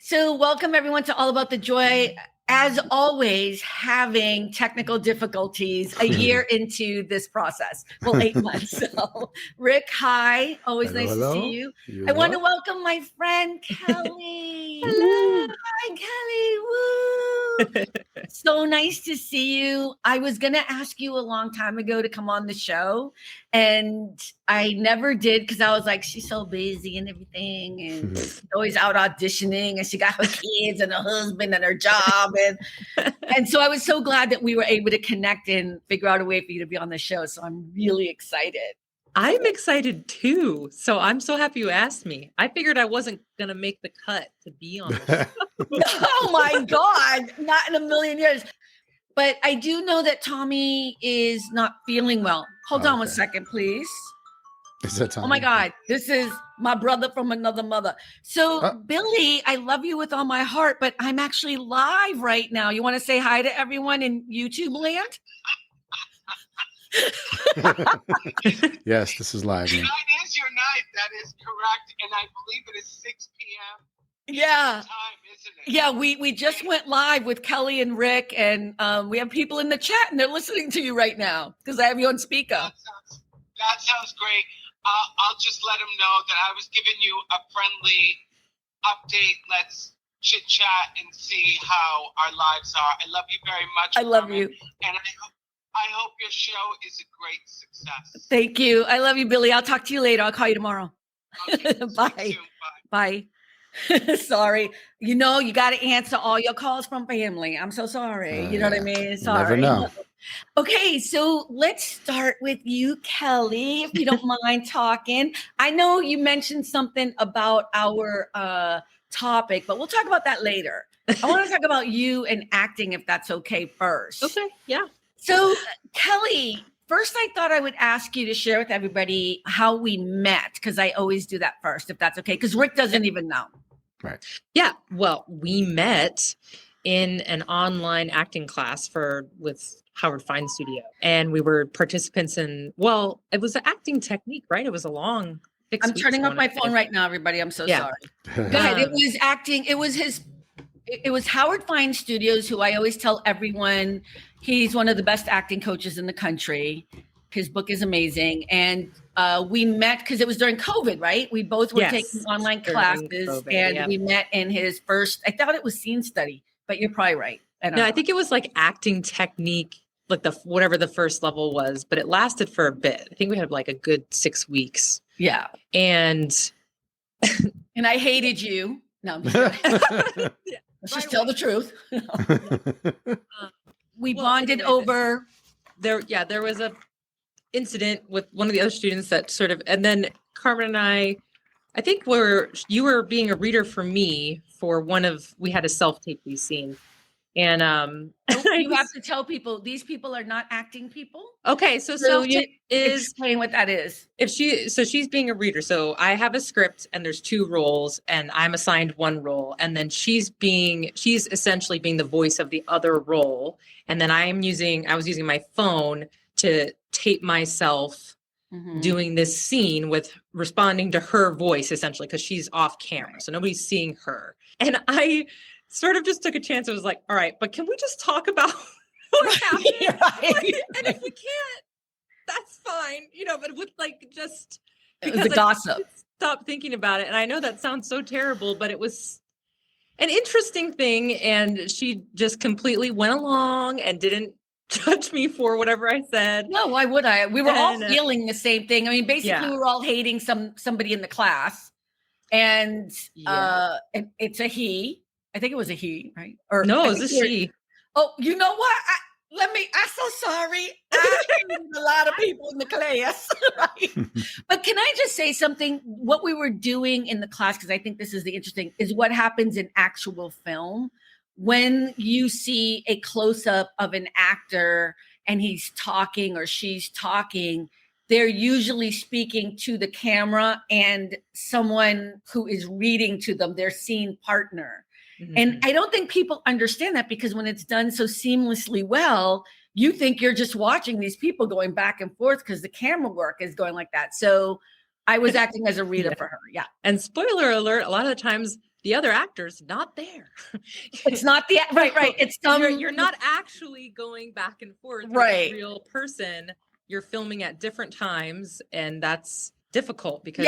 So, welcome everyone to All About the Joy. As always, having technical difficulties a year into this process. Well, 8 months. So, Rick, hi. Always nice to see you. I want to welcome my friend Kelly. Hello. Hi, Kelly. Woo. So nice to see you. I was going to ask you a long time ago to come on the show, and I never did because I was like, she's so busy and everything, and she's always out auditioning, and she got her kids and her husband and her job. And so I was so glad that we were able to connect and figure out a way for you to be on the show. So I'm really excited. I'm excited too. So I'm so happy you asked me. I figured I wasn't going to make the cut to be on the show. Oh my God, not in a million years. But I do know that Tommy is not feeling well. Hold on 1 second, please. Is that Tommy? Oh my God, this is my brother from another mother. So Billy, I love you with all my heart, but I'm actually live right now. You want to say hi to everyone in YouTube land? Yes, this is live. Tonight is your night. That is correct. And I believe it is 6 p.m. Yeah. Time, isn't it? Yeah, we just went live with Kelly and Rick, and we have people in the chat, and they're listening to you right now because I have you on speaker. That sounds great. I'll just let them know that I was giving you a friendly update. Let's chit chat and see how our lives are. I love you very much. I love Norman, you. And I hope your show is a great success. Thank you. I love you, Billy. I'll talk to you later. I'll call you tomorrow. Okay, Bye. Bye. Sorry. You know, you got to answer all your calls from family. I'm so sorry. You know what I mean? Sorry. Never know. Okay, so let's start with you, Kelly, if you don't mind talking. I know you mentioned something about our topic, but we'll talk about that later. I want to talk about you and acting, if that's okay first. Okay, yeah. So, Kelly, first I thought I would ask you to share with everybody how we met, because I always do that first, if that's okay, because Rick doesn't even know. Right. Yeah. Well, we met in an online acting class with Howard Fine Studio, and we were participants in, well, it was an acting technique, right? It was a long 6 I'm weeks turning off one, my I phone think. right now, everybody. I'm so Yeah. sorry. Go ahead. It was acting. It was Howard Fine Studios, who I always tell everyone he's one of the best acting coaches in the country. His book is amazing. And we met because it was during COVID, right? We both were taking online classes, COVID, and we met in his first, I thought it was scene study, but you're probably right. I think it was like acting technique, like whatever the first level was, but it lasted for a bit. I think we had like a good 6 weeks. Yeah. And I hated you. No, I'm just kidding. Let's just tell the truth. We bonded over. There was a incident with one of the other students that sort of, and then Carmen and I think you were being a reader for me for we had a self-tape these scene. And you have to tell people these people are not acting people. Okay, so self-tape is explain what that is. She's being a reader. So I have a script and there's 2 roles and I'm assigned 1 role, and then she's essentially being the voice of the other role. And then I was using my phone to tape myself doing this scene with responding to her voice, essentially, because she's off camera. So nobody's seeing her. And I sort of just took a chance. I was like, all right, but can we just talk about what happened? Right. And if we can't, that's fine. But with just the gossip. Stop thinking about it. And I know that sounds so terrible, but it was an interesting thing. And she just completely went along and didn't judge me for whatever I said. No, why would I? We were all feeling the same thing. I mean, basically we were all hating somebody in the class, and and it's a he. I think it was a he, right? Or no, it was a she. Oh, you know what? I'm so sorry. I hated a lot of people in the class, right? But can I just say something? What we were doing in the class, because I think this is the interesting, is what happens in actual film. When you see a close-up of an actor and he's talking or she's talking, they're usually speaking to the camera and someone who is reading to them, their scene partner. Mm-hmm. And I don't think people understand that, because when it's done so seamlessly well, you think you're just watching these people going back and forth because the camera work is going like that. So I was acting as a reader for her. Yeah. And spoiler alert, a lot of the times the other actor's not there. It's not the right. It's you're not actually going back and forth with a real person. You're filming at different times, and that's difficult because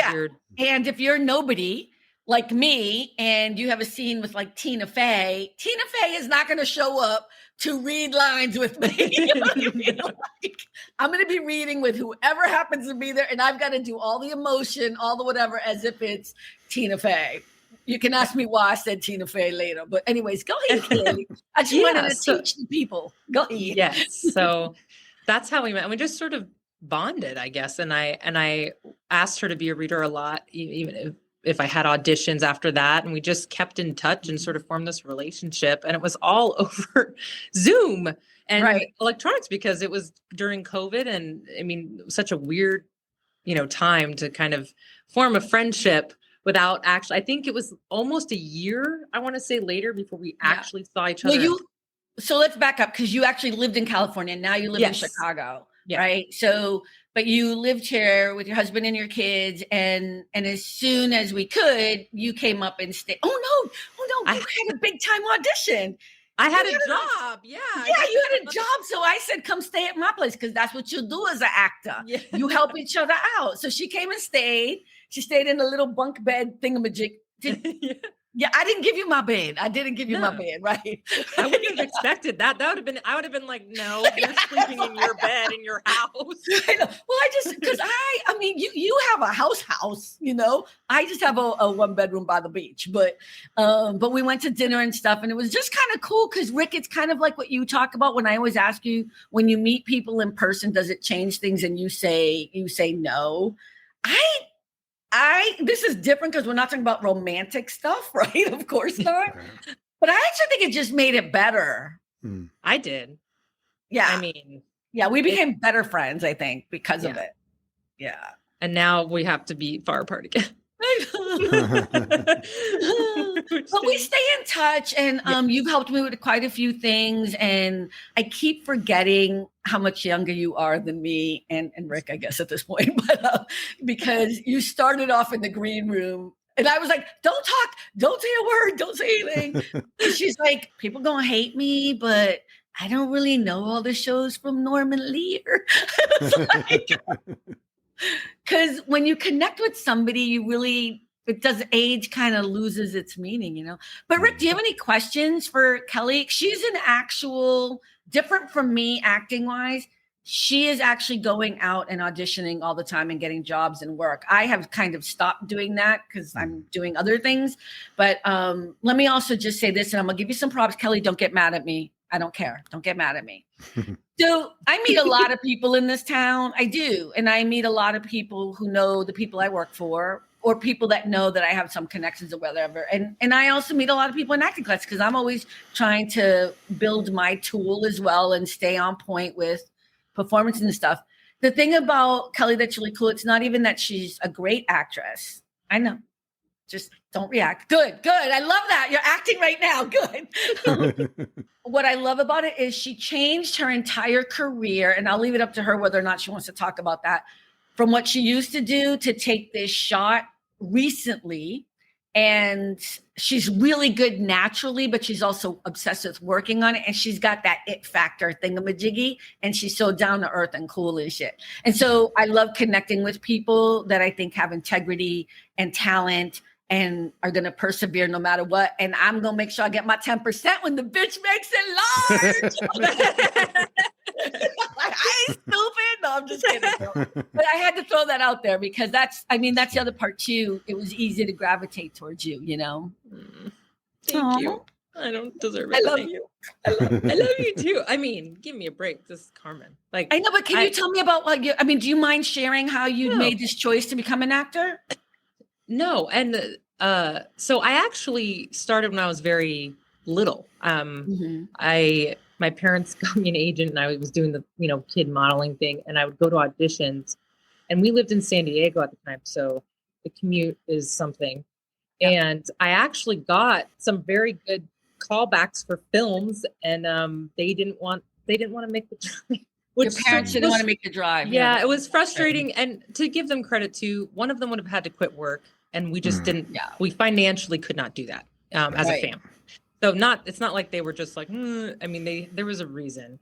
and if you're nobody like me and you have a scene with like Tina Fey is not going to show up to read lines with me. You know what I mean? Like, I'm going to be reading with whoever happens to be there, and I've got to do all the emotion, all the whatever, as if it's Tina Fey. You can ask me why I said Tina Fey later, but anyways, go ahead, Kelly. I just wanted to teach the people. Go ahead. Yes, so that's how we met. And we just sort of bonded, I guess. And I asked her to be a reader a lot, even if I had auditions after that. And we just kept in touch and sort of formed this relationship. And it was all over Zoom and electronics because it was during COVID. And I mean, such a weird, time to kind of form a friendship without actually, I think it was almost a year, I want to say later before we actually saw each other. So let's back up because you actually lived in California and now you live in Chicago, right? So, but you lived here with your husband and your kids, and as soon as we could, you came up and stayed. Oh no, you had a big time audition. I had a job. Yeah, you had a job. So I said, come stay at my place because that's what you do as an actor. Yeah. You help each other out. So she came and stayed. She stayed in a little bunk bed thingamajig. Yeah, I didn't give you my bed. I didn't give you my bed, right? I wouldn't have expected that. I would have been like, no, you're sleeping in your bed in your house. I know. Well, because I mean, you have a house, I just have a 1 bedroom by the beach, but we went to dinner and stuff, and it was just kind of cool because Rick, it's kind of like what you talk about when I always ask you, when you meet people in person, does it change things? And you say no. This is different because we're not talking about romantic stuff, right? Of course not. But I actually think it just made it better. I did. Yeah. I mean, we became better friends, I think, because of it. Yeah. And now we have to be far apart again. But we stay in touch, and you've helped me with quite a few things, and I keep forgetting how much younger you are than me and Rick, I guess, at this point, but because you started off in the green room and I was like, don't talk, don't say a word, don't say anything. And she's like, people gonna hate me, but I don't really know all the shows from Norman Lear. Because when you connect with somebody, age kind of loses its meaning, But Rick, do you have any questions for Kelly? She's an actual, different from me acting wise. She is actually going out and auditioning all the time and getting jobs and work. I have kind of stopped doing that because I'm doing other things. But let me also just say this, and I'm gonna give you some props. Kelly, don't get mad at me. I don't care. Don't get mad at me. So I meet a lot of people in this town. I do. And I meet a lot of people who know the people I work for, or people that know that I have some connections or whatever. And I also meet a lot of people in acting class because I'm always trying to build my tool as well and stay on point with performance and stuff. The thing about Kelly that's really cool, it's not even that she's a great actress. I know. Just don't react. Good. I love that. You're acting right now. Good. What I love about it is she changed her entire career, and I'll leave it up to her whether or not she wants to talk about that, from what she used to do to take this shot recently. And she's really good naturally, but she's also obsessed with working on it. And she's got that it factor thingamajiggy, and she's so down to earth and cool and shit. And so I love connecting with people that I think have integrity and talent and are going to persevere no matter what. And I'm going to make sure I get my 10% when the bitch makes it large. I ain't stupid. No, I'm just kidding. But I had to throw that out there because that's the other part too. It was easy to gravitate towards you, Thank you. I don't deserve it. I love you. I love you too. I mean, give me a break. This is Carmen. Like, I know, but can you tell me about do you mind sharing how you made this choice to become an actor? No. And so I actually started when I was very little. My parents got me an agent and I was doing the, kid modeling thing, and I would go to auditions, and we lived in San Diego at the time. So the commute is something. Yeah. And I actually got some very good callbacks for films, and they didn't want to make the drive. Your parents didn't want to make the drive. Yeah, it was frustrating. And to give them credit too, one of them would have had to quit work And we just didn't, Yeah. we financially could not do that as a family. So it's not like they were just like, I mean, there was a reason.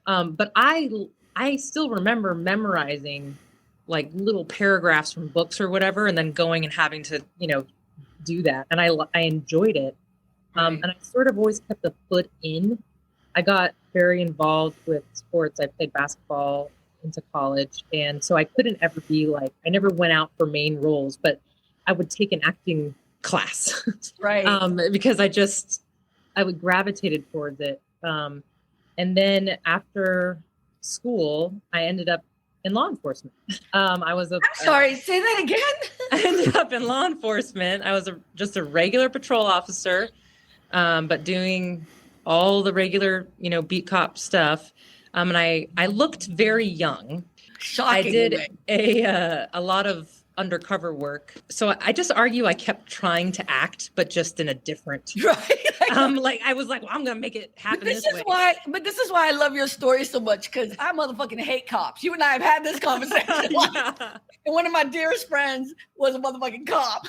But I still remember memorizing like little paragraphs from books or whatever, and then going and having to, do that. And I enjoyed it. And I sort of always kept the foot in. I got very involved with sports. I played basketball into college. And so I couldn't ever be like, I never went out for main roles, but I would take an acting class. Because I would gravitated towards it. And then after school, I ended up in law enforcement. I'm sorry, say that again. I ended up in law enforcement. I was just a regular patrol officer, but doing all the regular, beat cop stuff. And I looked very young. Shocking. I did a lot of undercover work. So I just argue I kept trying to act, but just in a different I was like, well, I'm gonna make it happen this way. But this is why I love your story so much, because I motherfucking hate cops. You and I have had this conversation. And one of my dearest friends was a motherfucking cop.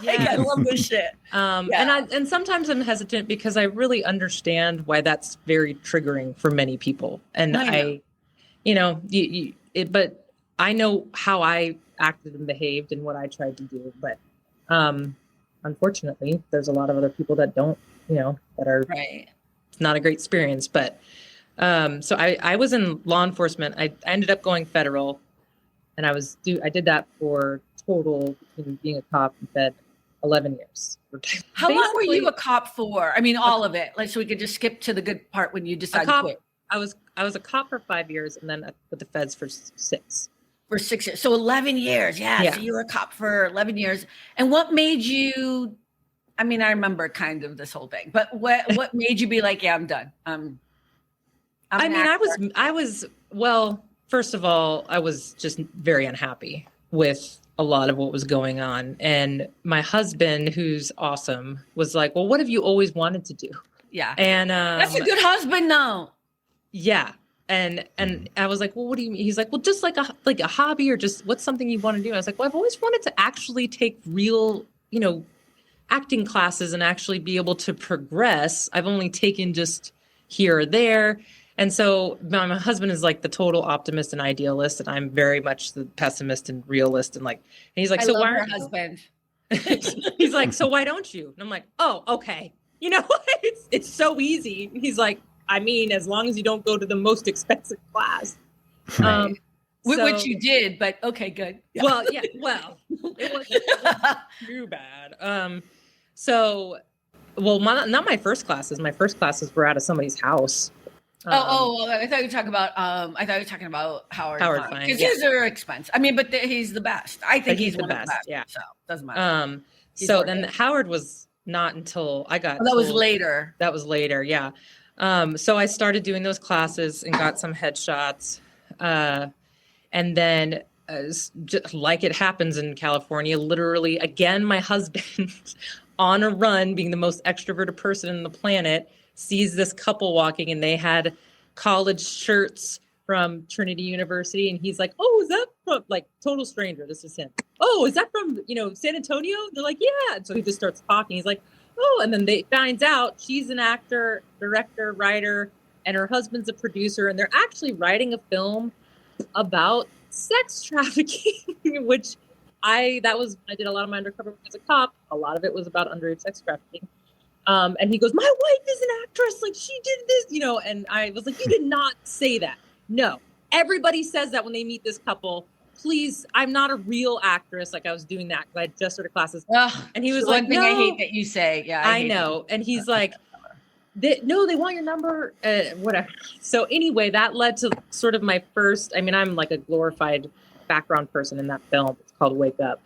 I love this shit. And sometimes I'm hesitant because I really understand why that's very triggering for many people. And but I know how I acted and behaved and what I tried to do. But unfortunately, there's a lot of other people that don't, that are it's not a great experience. But so I was in law enforcement. I ended up going federal, and I did that for total, between being a cop and fed, 11 years. How long were you a cop for? I mean, all of it. Like, so we could just skip to the good part when you decided to quit. I was a cop for 5 years, and then with the feds for 6. For 6 years. So 11 years. Yeah. So you were a cop for 11 years. And what made you, I mean, I remember kind of this whole thing, but what made you be like, yeah, I'm done. I was, well, first of all, I was just very unhappy with a lot of what was going on. And my husband, who's awesome, was like, well, what have you always wanted to do? Yeah. And that's a good husband, though. Yeah. And I was like, well, what do you mean? He's like, well, just like a hobby, or just what's something you want to do? I was like, well, I've always wanted to actually take real, acting classes and actually be able to progress. I've only taken just here or there. And so my husband is like the total optimist and idealist, and I'm very much the pessimist and realist. And he's like, so why? Husband. He's like, so why don't you? And I'm like, oh, okay. It's so easy. And he's like, I mean, as long as you don't go to the most expensive class. Which you did, but okay, good. Yeah. Well, it wasn't too bad. Not my first classes. My first classes were out of somebody's house. I thought you were talking about Howard. Howard Fine. Because his are expensive. I mean, but he's the best. I think he's the one best. Of the best. Yeah. So it doesn't matter. So then Howard was not until I got. That was later. That was later. Yeah. So I started doing those classes and got some headshots. And then just like it happens in California, literally, again, my husband on a run, being the most extroverted person on the planet, sees this couple walking, and they had college shirts from Trinity University. And he's like, oh, is that from, like, total stranger? This is him. Oh, is that from, San Antonio? They're like, yeah. And so he just starts talking. He's like, oh, and then they finds out she's an actor, director, writer, and her husband's a producer. And they're actually writing a film about sex trafficking, which I did a lot of my undercover work as a cop. A lot of it was about underage sex trafficking. And he goes, my wife is an actress. Like, she did this, and I was like, you did not say that. No, everybody says that when they meet this couple. Please, I'm not a real actress. Like, I was doing that because I just started classes. And he was like, one thing I hate that you say. Yeah, I know. And he's like, they want your number, whatever. So anyway, that led to sort of my first, I'm like a glorified background person in that film. It's called Wake Up.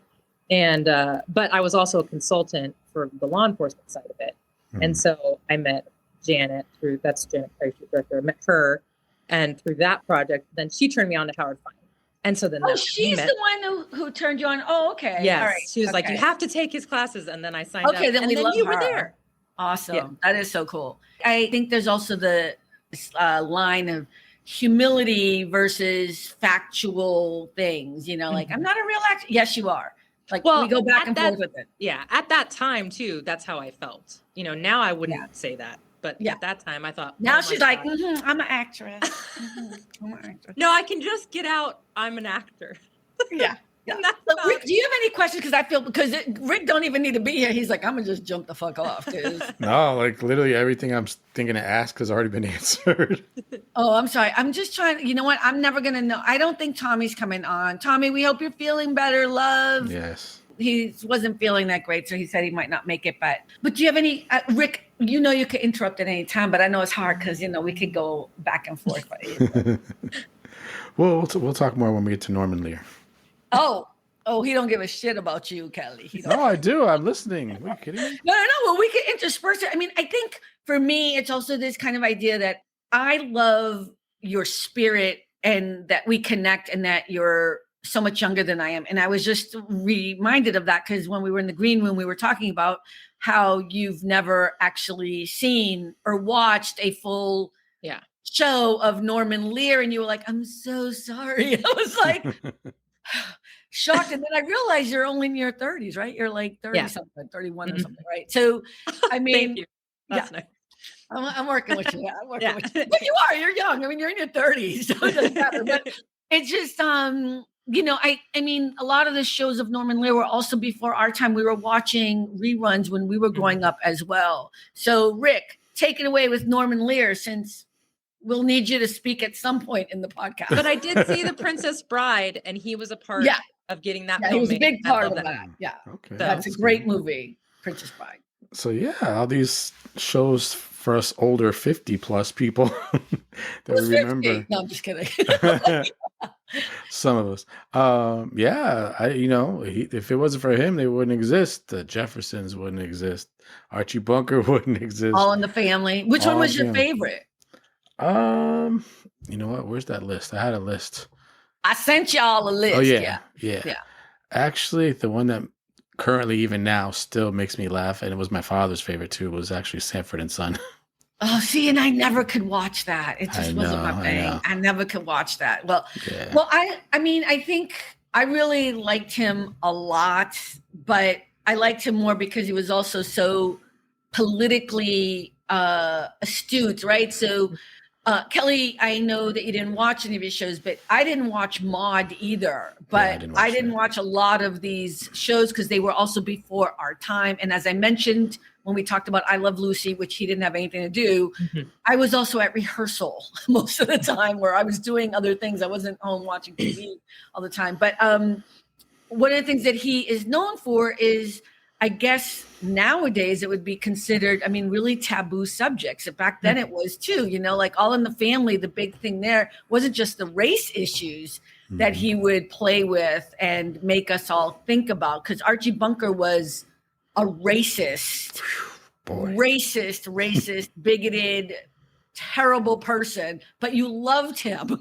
And, but I was also a consultant for the law enforcement side of it. Mm-hmm. And so I met Janet that's Janet Perry, she's the director. I met her, and through that project, then she turned me on to Howard Fine. And so then she's the one who turned you on. Oh, okay. Yes. All right. She was like, you have to take his classes. And then I signed up. Okay, then you were there. Awesome. Yeah. That is so cool. I think there's also the line of humility versus factual things, like, I'm not a real actor. Yes, you are. Like Well, we go back at and that- forth with it. Yeah, at that time too, that's how I felt. You know, now I wouldn't say that, but Yeah. at that time I thought. Now oh she's my like, God. I'm an actress. I'm an actress. No, I can just get out. I'm an actor. Yeah. Yeah. And that's So about Rick, it. do you have any questions? Because I feel Rick don't even need to be here. He's like, I'm gonna just jump the fuck off. 'Cause No, like literally everything I'm thinking to ask has already been answered. oh, I'm sorry. I'm just trying. You know what? I'm never gonna know. I don't think Tommy's coming on. Tommy, we hope you're feeling better, love. Yes. He wasn't feeling that great, so he said he might not make it. But do you have any, Rick? You know, you could interrupt at any time, but I know it's hard because we could go back and forth. Well, we'll talk more when we get to Norman Lear. Oh, he don't give a shit about you, Kelly. He don't. No, I do. I'm listening. Are you kidding me? No. Well, we could intersperse it. I mean, I think for me, it's also this kind of idea that I love your spirit and that we connect and that you're so much younger than I am. And I was just reminded of that because when we were in the green room, we were talking about how you've never actually seen or watched a full show of Norman Lear. And you were like, I'm so sorry. I was like, shocked. And then I realized you're only in your 30s, right? You're like 30 something, 31 or something, right? So, I mean, thank you. That's nice. I'm working with you. I'm working with you. But you're young. I mean, you're in your 30s. So it doesn't matter. But it's just, I mean, a lot of the shows of Norman Lear were also before our time. We were watching reruns when we were growing up as well. So, Rick, take it away with Norman Lear, since we'll need you to speak at some point in the podcast. But I did see The Princess Bride, and he was a part of getting that. Yeah, he was a big part of that. Yeah. Okay. That's a great movie, Princess Bride. So yeah, all these shows for us older 50 plus people that we remember. 50? No, I'm just kidding. Some of us. If it wasn't for him, they wouldn't exist. The Jeffersons wouldn't exist. Archie Bunker wouldn't exist. All in the Family. Which one was your favorite? You know what? Where's that list? I had a list. I sent y'all a list. Oh yeah. Actually, the one that currently even now still makes me laugh, and it was my father's favorite too, was actually Sanford and Son. Oh, see, and I never could watch that. It just wasn't my thing. I never could watch that. Well, I mean, I think I really liked him a lot, but I liked him more because he was also so politically astute, right? So, Kelly, I know that you didn't watch any of his shows, but I didn't watch Maude either. But I didn't watch a lot of these shows because they were also before our time. And as I mentioned when we talked about I Love Lucy, which he didn't have anything to do, I was also at rehearsal most of the time where I was doing other things. I wasn't home watching TV all the time. But one of the things that he is known for is, I guess nowadays it would be considered, I mean, really taboo subjects. Back then it was too, like All in the Family, the big thing there wasn't just the race issues that he would play with and make us all think about. Because Archie Bunker was a racist, bigoted, terrible person, but you loved him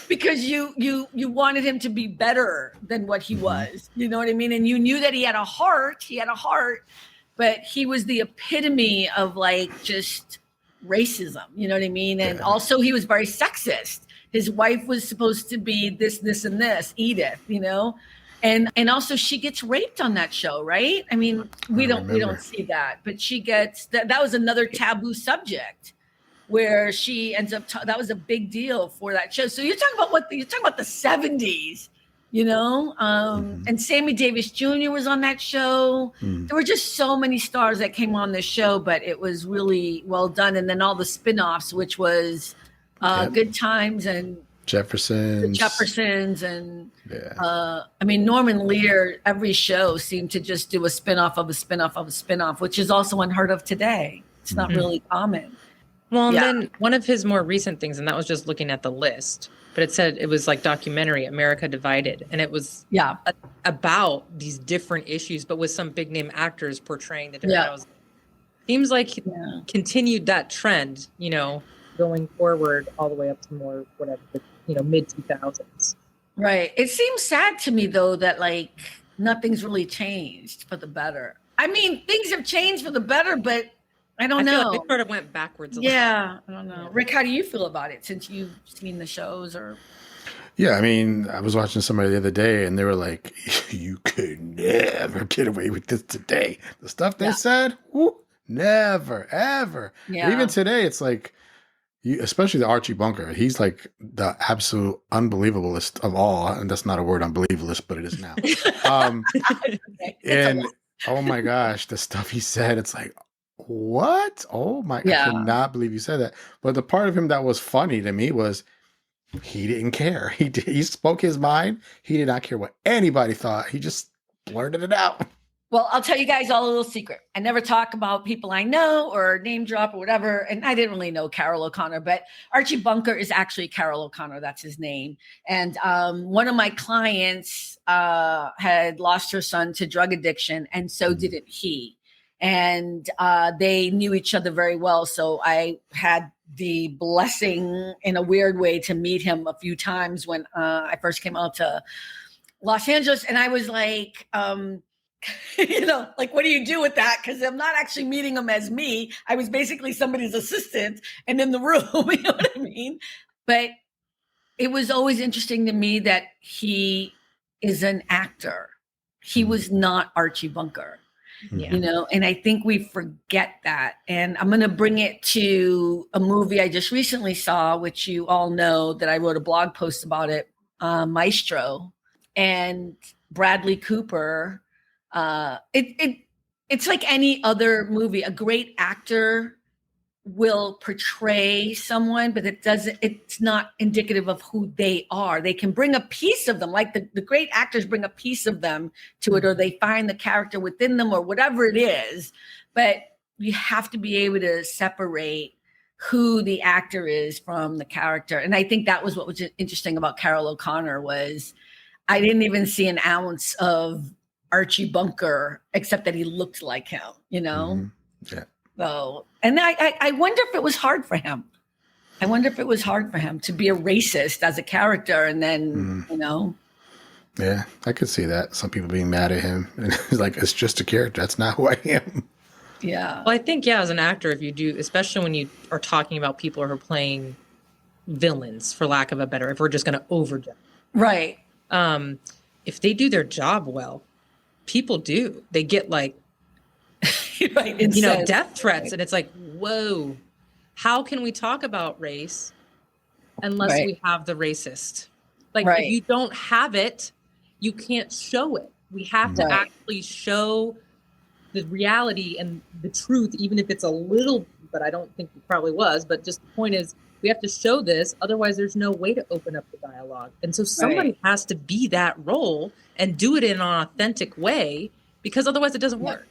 because you wanted him to be better than what he was. You know what I mean? And you knew that he had a heart, but he was the epitome of just racism. You know what I mean? And also he was very sexist. His wife was supposed to be this, and this, Edith, and also she gets raped on that show, right? I mean, we don't see that, but she gets that was another taboo subject where she ends up that was a big deal for that show. So you're talking about the 70s, and Sammy Davis Jr. was on that show. There were just so many stars that came on this show, but it was really well done. And then all the spin-offs, which was Good Times and Jeffersons and I mean, Norman Lear, every show seemed to just do a spin-off of a spin-off of a spin-off, which is also unheard of today. It's not really common. Well, and then one of his more recent things, and that was just looking at the list, but it said it was like documentary, America Divided. And it was about these different issues, but with some big name actors portraying the different. Seems like he continued that trend, going forward all the way up to more, whatever, mid 2000s. Right. It seems sad to me, though, that nothing's really changed for the better. I mean, things have changed for the better, but I don't know. Feel like it sort of went backwards a little. I don't know. Rick, how do you feel about it since you've seen the shows? Or Yeah, I mean, I was watching somebody the other day and they were like, you could never get away with this today. The stuff they Yeah. said, whoo, never, ever. And even Yeah. today, it's like, especially the Archie Bunker, he's like the absolute unbelievablest of all. And that's not a word, unbelievablest, but it is now. Okay. It's a lot. And oh my gosh, the stuff he said, it's like, what? Oh my, I Yeah. cannot believe you said that. But the part of him that was funny to me was, he didn't care. He spoke his mind. He did not care what anybody thought. He just blurted it out. Well, I'll tell you guys all a little secret. I never talk about people I know or name drop or whatever. And I didn't really know Carol O'Connor, but Archie Bunker is actually Carol O'Connor. That's his name. And one of my clients had lost her son to drug addiction, and so didn't he. And they knew each other very well. So I had the blessing in a weird way to meet him a few times when I first came out to Los Angeles. And I was like, like, what do you do with that? Because I'm not actually meeting him as me. I was basically somebody's assistant and in the room, you know what I mean? But it was always interesting to me that he is an actor. He was not Archie Bunker. Yeah. And I think we forget that. And I'm going to bring it to a movie I just recently saw, which you all know that I wrote a blog post about it, Maestro, and Bradley Cooper. It's like any other movie. A great actor will portray someone, but it's not indicative of who they are. They can bring a piece of them, like the great actors bring a piece of them to it, or they find the character within them, or whatever it is. But you have to be able to separate who the actor is from the character. And I think that was what was interesting about Carol O'Connor was I didn't even see an ounce of Archie Bunker, except that he looked like him, Mm-hmm. Yeah. So, and I wonder if it was hard for him. I wonder if it was hard for him to be a racist as a character, and then, Yeah, I could see that. Some people being mad at him. And it's like, it's just a character. That's not who I am. Yeah. Well, I think, as an actor, if you do, especially when you are talking about people who are playing villains, for lack of a better, if we're just going to overjudge. Right. If they do their job well, people do. They get like, right. Death threats. Right. And it's like, whoa, how can we talk about race unless we have the racist? Like, if you don't have it, you can't show it. We have to actually show the reality and the truth, even if it's a little, but I don't think it probably was. But just the point is, we have to show this. Otherwise, there's no way to open up the dialogue. And so somebody has to be that role and do it in an authentic way, because otherwise it doesn't work.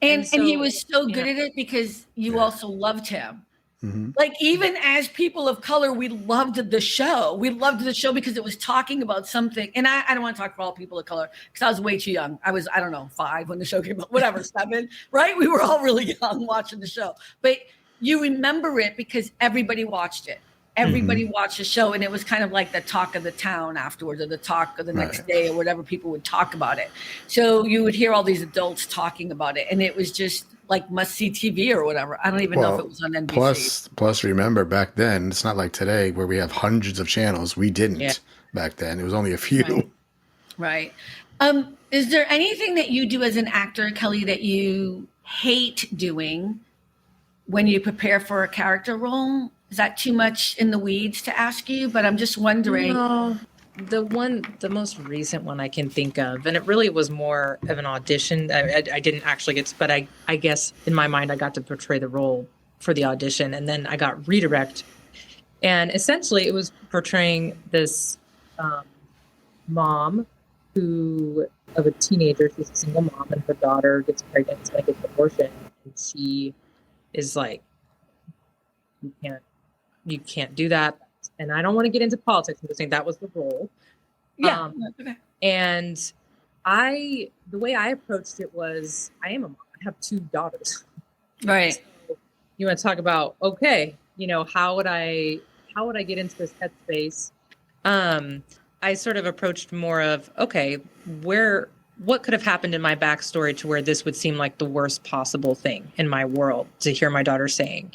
And he was so good at it because you also loved him. Mm-hmm. Like, even as people of color, we loved the show. We loved the show because it was talking about something. And I don't want to talk for all people of color because I was way too young. I was, 5 when the show came out, whatever, 7, right? We were all really young watching the show. But you remember it because everybody watched it. Everybody watched the show, and it was kind of like the talk of the town afterwards, or the talk of the next day, or whatever. People would talk about it. So you would hear all these adults talking about it, and it was just like must-see TV or whatever. I don't even know if it was on NBC. Plus, remember, back then, it's not like today where we have hundreds of channels. We didn't back then. It was only a few. Right. Is there anything that you do as an actor, Kelly, that you hate doing when you prepare for a character role? Is that too much in the weeds to ask you? But I'm just wondering. No, the most recent one I can think of, and it really was more of an audition. I didn't actually get, but I guess in my mind I got to portray the role for the audition, and then I got redirect, and essentially it was portraying this mom of a teenager. She's a single mom, and her daughter gets pregnant, and gets an abortion, and she is like, you can't do that. And I don't want to get into politics. I'm just saying that was the role. Yeah. And the way I approached it was, I am a mom. I have 2 daughters. Right. So you want to talk about, okay, how would I get into this headspace? I sort of approached more of, okay, what could have happened in my backstory to where this would seem like the worst possible thing in my world to hear my daughter saying.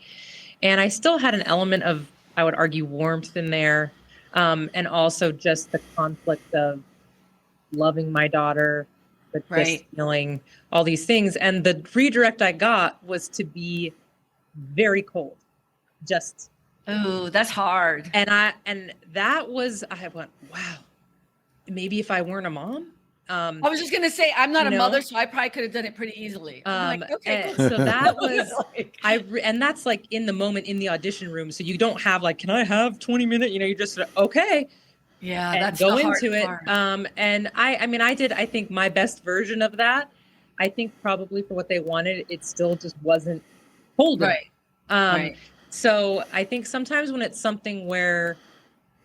And I still had an element of, I would argue, warmth in there. And also just the conflict of loving my daughter, but just feeling all these things. And the redirect I got was to be very cold. Just, oh, that's hard. and that was, I went, wow, maybe if I weren't a mom. I was just gonna say, I'm not a mother, so I probably could have done it pretty easily. I'm like, okay, cool. So that was and that's like in the moment in the audition room. So you don't have like, can I have 20 minutes? You know, you're just okay. Yeah, and that's go the into it. part. And I mean, I did, I think my best version of that. I think probably for what they wanted, it still just wasn't cold enough. So I think sometimes when it's something where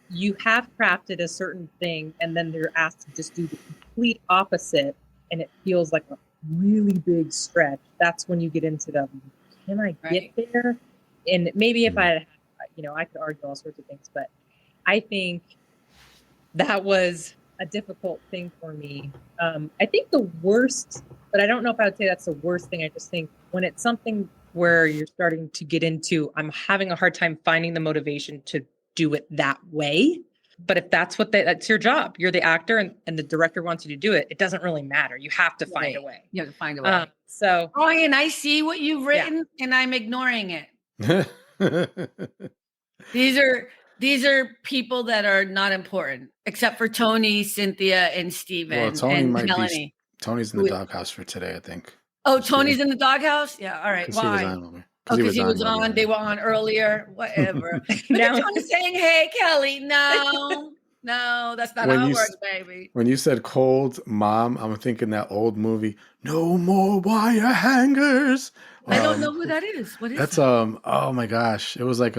you have crafted a certain thing and then they're asked to just do the complete opposite and it feels like a really big stretch, that's when you get into the, can I get there? And maybe if I could argue all sorts of things, but I think that was a difficult thing for me. I think the worst, but I don't know if I would say that's the worst thing. I just think when it's something where you're starting to get into, I'm having a hard time finding the motivation to do it that way. But if that's that's your job, you're the actor and the director wants you to do it, it doesn't really matter. You have to find a way. You have to find a way. So, Brian, I see what you've written and I'm ignoring it. These are people that are not important, except for Tony, Cynthia, and Steven. Well, Tony and might Melanie. Tony's in the doghouse for today, I think. Oh, Tony's in the doghouse? Yeah, all right. Why? Because he was on. They were on earlier. Whatever. Now Tony's saying, "Hey, Kelly, no, that's not how it works, baby." When you said cold mom, I'm thinking that old movie, No More Wire Hangers. I don't know who that is. What is that's that? Oh my gosh. It was like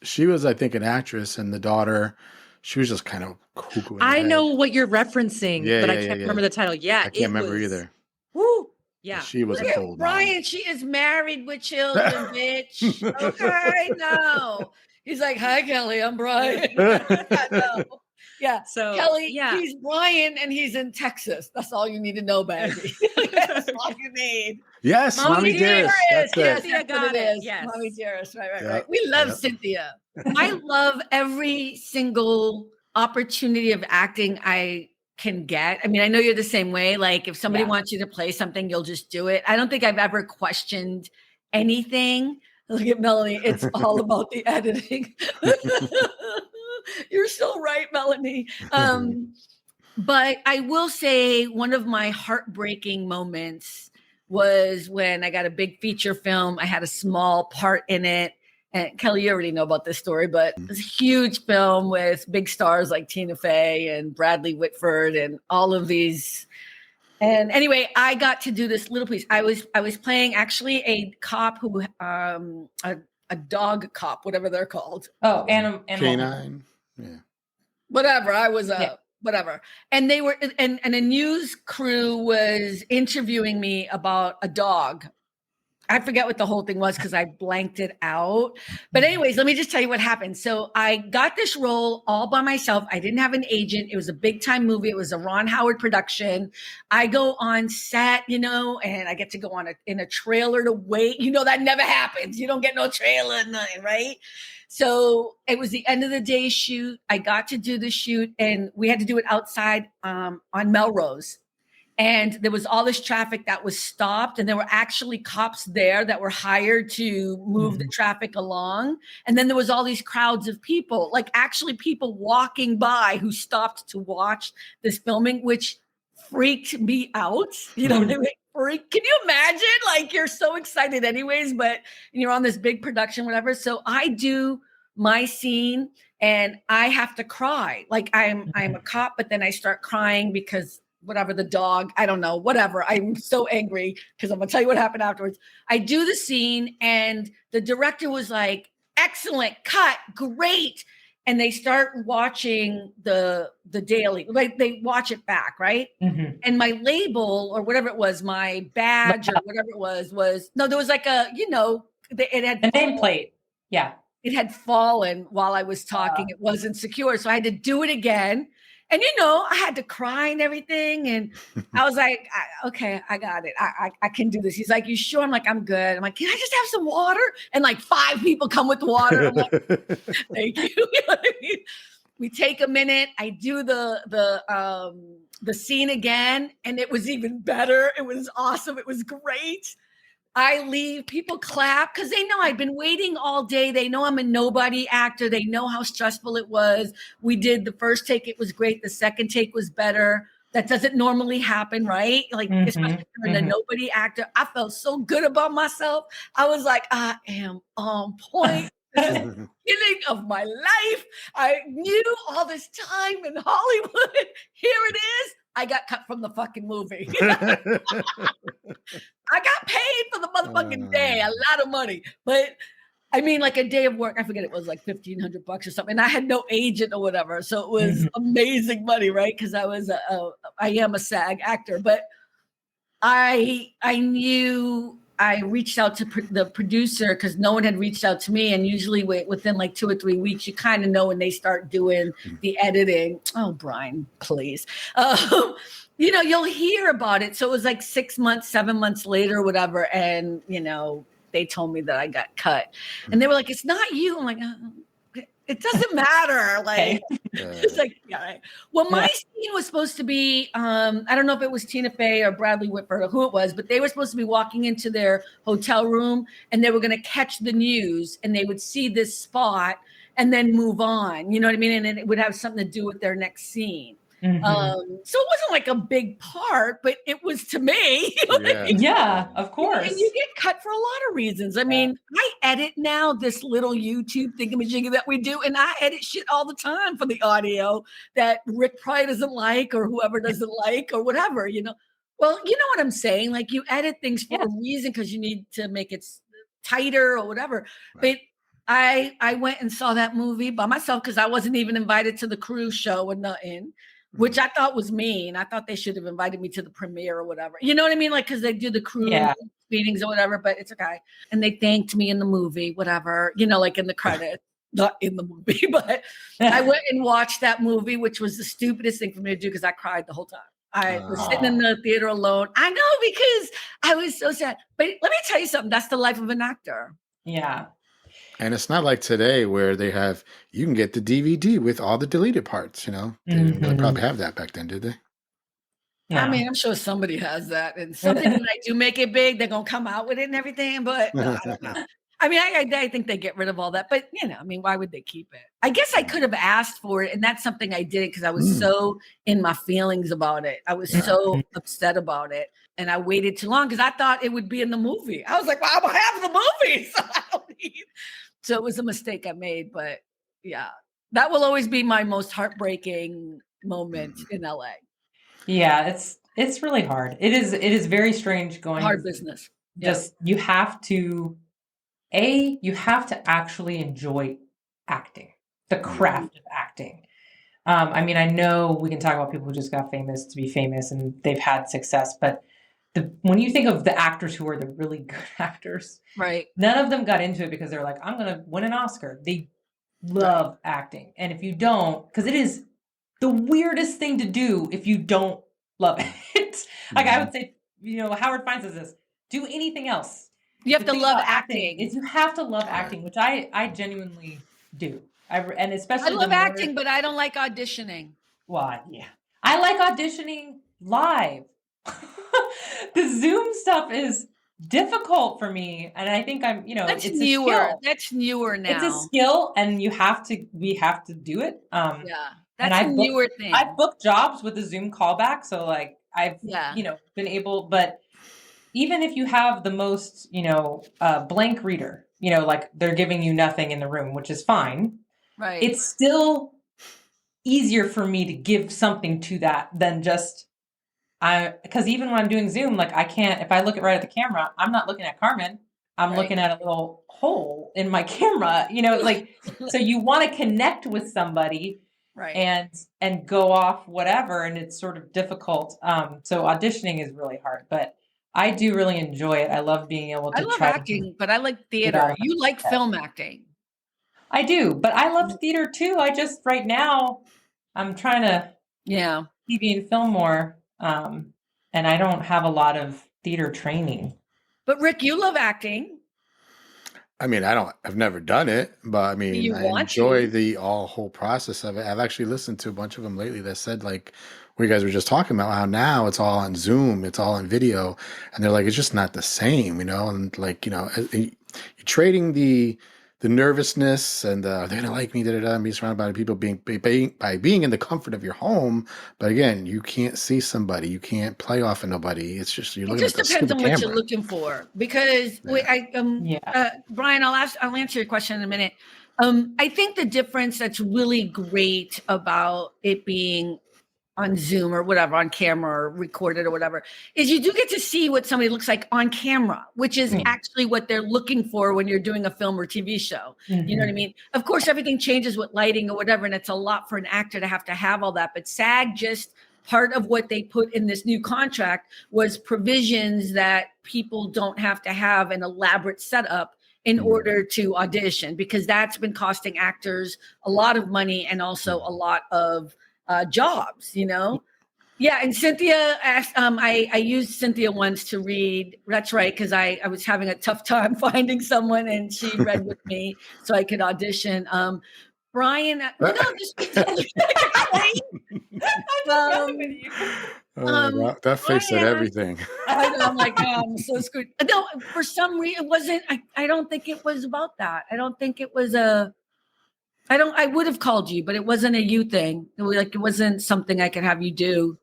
she was, I think, an actress, and the daughter, she was just kind of cuckoo. I know what you're referencing, but I can't remember the title. Yeah. I can't remember either. Woo. Yeah. She was a cold Brian, mom. She is married with children, bitch. Okay, no. He's like, hi, Kelly, I'm Brian. No. Yeah. So Kelly, he's Brian and he's in Texas. That's all you need to know, baby. That's all you need. Yes, Mommy Dearest. Yes, that's what it is. Yes. Mommy Dearest. Right. We love Cynthia. I love every single opportunity of acting I can get. I mean, I know you're the same way. Like if somebody wants you to play something, you'll just do it. I don't think I've ever questioned anything. Look at Melanie. It's all about the editing. You're so right, Melanie. But I will say one of my heartbreaking moments was when I got a big feature film. I had a small part in it. And Kelly, you already know about this story, but it's a huge film with big stars like Tina Fey and Bradley Whitford and all of these. And anyway, I got to do this little piece. I was playing actually a cop who, a dog cop, whatever they're called. Oh, animal. Canine. Yeah. Whatever. I was whatever. And they were, and a news crew was interviewing me about a dog. I forget what the whole thing was because I blanked it out. But anyways, let me just tell you what happened. So I got this role all by myself. I didn't have an agent. It was a big time movie. It was a Ron Howard production. I go on set, and I get to go in a trailer to wait. That never happens. You don't get no trailer, nothing, right? So it was the end of the day shoot. I got to do the shoot and we had to do it outside on Melrose. And there was all this traffic that was stopped, and there were actually cops there that were hired to move the traffic along. And then there was all these crowds of people, like actually people walking by who stopped to watch this filming, which freaked me out. Can you imagine? Like you're so excited anyways, but you're on this big production, whatever. So I do my scene and I have to cry. Like I'm a cop, but then I start crying because whatever, the dog, I don't know, whatever. I'm so angry because I'm going to tell you what happened afterwards. I do the scene and the director was like, excellent, cut, great. And they start watching the daily, like they watch it back, right? Mm-hmm. And my label or whatever it was, my badge or whatever it was, no, there was like it had a nameplate. Yeah. It had fallen while I was talking. It wasn't secure. So I had to do it again. And, I had to cry and everything. And I was like, okay, I got it. I can do this. He's like, you sure? I'm like, I'm good. I'm like, can I just have some water? And like 5 people come with water. I'm like, thank you. You know what I mean? We take a minute. I do the scene again, and it was even better. It was awesome. It was great. I leave, people clap because they know I've been waiting all day. They know I'm a nobody actor. They know how stressful it was. We did the first take, it was great. The second take was better. That doesn't normally happen, right? Like, especially if you're a nobody actor. I felt so good about myself. I was like, I am on point. This is the beginning of my life. I knew all this time in Hollywood. Here it is. I got cut from the fucking movie. I got paid for the motherfucking day, a lot of money. But I mean, like a day of work, I forget, it was like $1,500 or something. And I had no agent or whatever. So it was amazing money, right? Because I am a SAG actor. But I knew I reached out to the producer because no one had reached out to me. And usually within like 2 or 3 weeks, you kind of know when they start doing the editing. Oh, Brian, please. You know, you'll hear about it. So it was like 6 months, 7 months later, whatever. And, you know, they told me that I got cut. And they were like, it's not you. I'm like, it doesn't matter. Like, it's like, yeah. Right. Well, my scene was supposed to be, I don't know if it was Tina Fey or Bradley Whitford or who it was, but they were supposed to be walking into their hotel room and they were going to catch the news and they would see this spot and then move on. You know what I mean? And it would have something to do with their next scene. So it wasn't like a big part, but it was to me. You know I mean? Yeah, of course. And you get cut for a lot of reasons. I mean, I edit now this little YouTube thingamajiggy that we do, and I edit shit all the time for the audio that Rick probably doesn't like or whoever doesn't like or whatever, you know. Well, you know what I'm saying? Like you edit things for a reason because you need to make it tighter or whatever. Right. But I went and saw that movie by myself because I wasn't even invited to the cruise show or nothing. Which I thought was mean. I thought they should have invited me to the premiere or whatever. You know what I mean? Like, because they do the cruise meetings or whatever, but it's okay. And they thanked me in the movie, whatever, you know, like in the credits, not in the movie. But I went and watched that movie, which was the stupidest thing for me to do because I cried the whole time. I was sitting in the theater alone. I know, because I was so sad. But let me tell you something. That's the life of an actor. Yeah. And it's not like today where you can get the DVD with all the deleted parts, you know. They didn't really probably have that back then, did they? Yeah. I mean, I'm sure somebody has that. And something when I do make it big, they're going to come out with it and everything. But no, I don't know. I mean, I think they get rid of all that. But, you know, I mean, why would they keep it? I guess I could have asked for it. And that's something I did because I was so in my feelings about it. I was so upset about it. And I waited too long because I thought it would be in the movie. I was like, well, I'm half the movie. So I don't need. So it was a mistake I made, but yeah, that will always be my most heartbreaking moment in LA. Yeah, it's really hard. It is very strange going. Hard business. Just you have to actually enjoy acting, the craft of acting. I mean, I know we can talk about people who just got famous to be famous and they've had success, but when you think of the actors who are the really good actors, right? None of them got into it because they're like, I'm going to win an Oscar. They love acting. And if you don't, because it is the weirdest thing to do if you don't love it. Like I would say, you know, Howard Fine says this, do anything else. You have to love acting. You have to love acting, which I genuinely do. And especially I love acting, but I don't like auditioning. Well, yeah. I like auditioning live. The Zoom stuff is difficult for me, and I think I'm, you know, that's it's newer. A skill. That's newer now. It's a skill, and we have to do it. That's a newer thing. I've booked jobs with the Zoom callback, so like I've you know been able. But even if you have the most, you know, blank reader, you know, like they're giving you nothing in the room, which is fine. Right. It's still easier for me to give something to that than just. Because even when I'm doing Zoom, like I can't, if I look right at the camera, I'm not looking at Carmen. I'm looking at a little hole in my camera, you know, like, so you want to connect with somebody and go off whatever. And it's sort of difficult. So auditioning is really hard, but I do really enjoy it. I love being able to love acting, but I like theater. You like film acting. I do, but I love theater too. I just, right now, I'm trying to TV and film more. And I don't have a lot of theater training. But Rick, you love acting. I mean, I've never done it, but I mean, You I want enjoy to. the whole process of it. I've actually listened to a bunch of them lately that said like, what you guys were just talking about, how now it's all on Zoom, it's all on video, and they're like, it's just not the same, and like, you're trading the nervousness and they're gonna like me, and be surrounded by people by being in the comfort of your home. But again, you can't see somebody, you can't play off of nobody. It's just you're It looking at just the depends stupid on what you're camera. looking for. Because Yeah. Brian, I'll answer your question in a minute. I think the difference that's really great about it being on Zoom or whatever, on camera or recorded or whatever, is you do get to see what somebody looks like on camera, which is Yeah. actually what they're looking for when you're doing a film or TV show. You know what I mean? Of course, everything changes with lighting or whatever, and it's a lot for an actor to have all that. But SAG just part of what they put in this new contract was provisions that people don't have to have an elaborate setup in order to audition, because that's been costing actors a lot of money and also a lot of jobs, Yeah, and Cynthia asked, I used Cynthia once to read. That's right, because I was having a tough time finding someone, and she read with me so I could audition. Brian, That face said Brian, everything. I know, I'm like, oh, I'm so screwed. No, for some reason, it wasn't. I don't think it was about that. I don't think it was a. I would have called you, but it wasn't a you thing. It wasn't something I could have you do.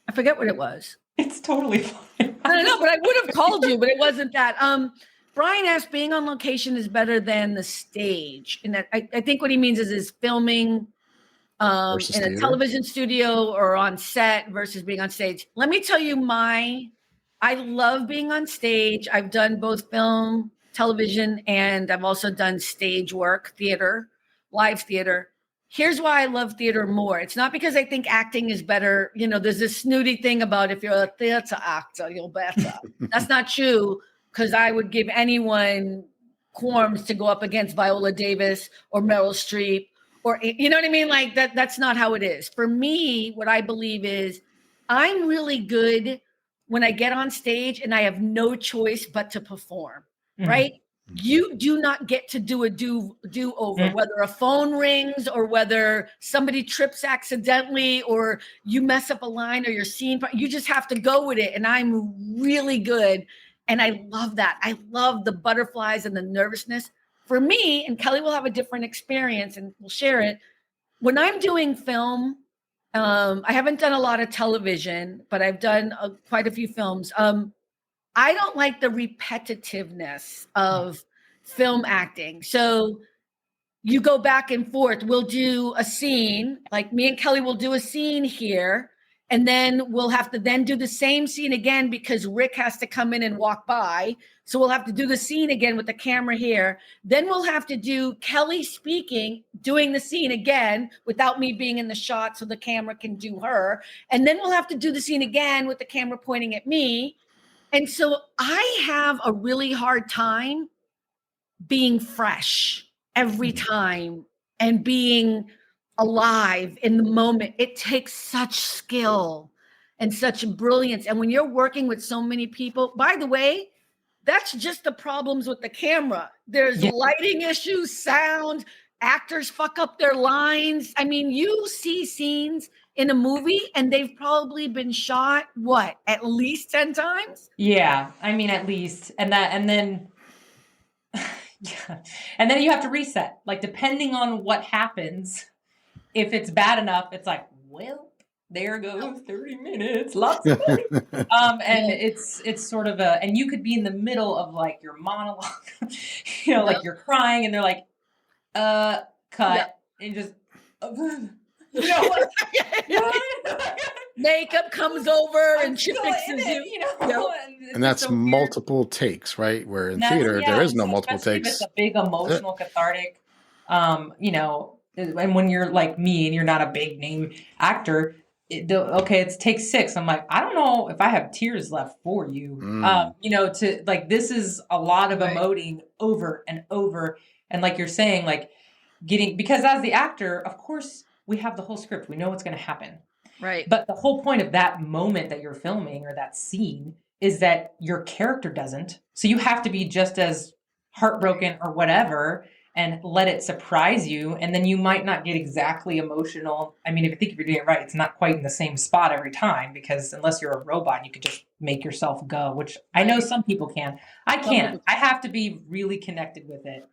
I forget what it was. It's totally fine. I don't know, but I would have called you, but it wasn't that. Brian asked, being on location is better than the stage. And that, I think what he means is filming in a television studio or on set versus being on stage. Let me tell you I love being on stage. I've done both film, television, and I've also done stage work, theater, live theater. Here's why I love theater more. It's not because I think acting is better. There's this snooty thing about if you're a theater actor, you're better. That's not true, because I would give anyone quorums to go up against Viola Davis or Meryl Streep, or, you know what I mean? Like that's not how it is. For me, what I believe is I'm really good when I get on stage and I have no choice but to perform, right? You do not get to do a do-over, whether a phone rings or whether somebody trips accidentally or you mess up a line or your scene. You just have to go with it. And I'm really good. And I love that. I love the butterflies and the nervousness. For me, and Kelly will have a different experience and we'll share it. When I'm doing film, I haven't done a lot of television, but I've done quite a few films. I don't like the repetitiveness of film acting. So you go back and forth. We'll do a scene, like me and Kelly will do a scene here, and then we'll have to then do the same scene again because Rick has to come in and walk by. So we'll have to do the scene again with the camera here. Then we'll have to do Kelly speaking, doing the scene again without me being in the shot so the camera can do her. And then we'll have to do the scene again with the camera pointing at me. And so I have a really hard time being fresh every time and being alive in the moment. It takes such skill and such brilliance. And when you're working with so many people, by the way, that's just the problems with the camera. There's lighting issues, sound, actors fuck up their lines. I mean, you see scenes in a movie and they've probably been shot, at least 10 times? Yeah, I mean, at least. And then and then you have to reset. Like, depending on what happens, if it's bad enough, it's like, well, there goes 30 minutes, lots of money. And it's sort of and you could be in the middle of like your monologue, like you're crying and they're like, cut, and just, makeup comes over and she fixes you. And that's so multiple takes, right? Where in theater, there is no multiple takes. It's a big emotional, cathartic, and when you're like me and you're not a big name actor, it's take 6. I'm like, I don't know if I have tears left for you. To like, this is a lot of emoting over and over. And like you're saying, like because as the actor, of course, we have the whole script. We know what's going to happen. Right. But the whole point of that moment that you're filming or that scene is that your character doesn't. So you have to be just as heartbroken or whatever, and let it surprise you. And then you might not get exactly emotional. I mean, if you're doing it right, it's not quite in the same spot every time, because unless you're a robot, you could just make yourself go, which I know some people can. I can't. I have to be really connected with it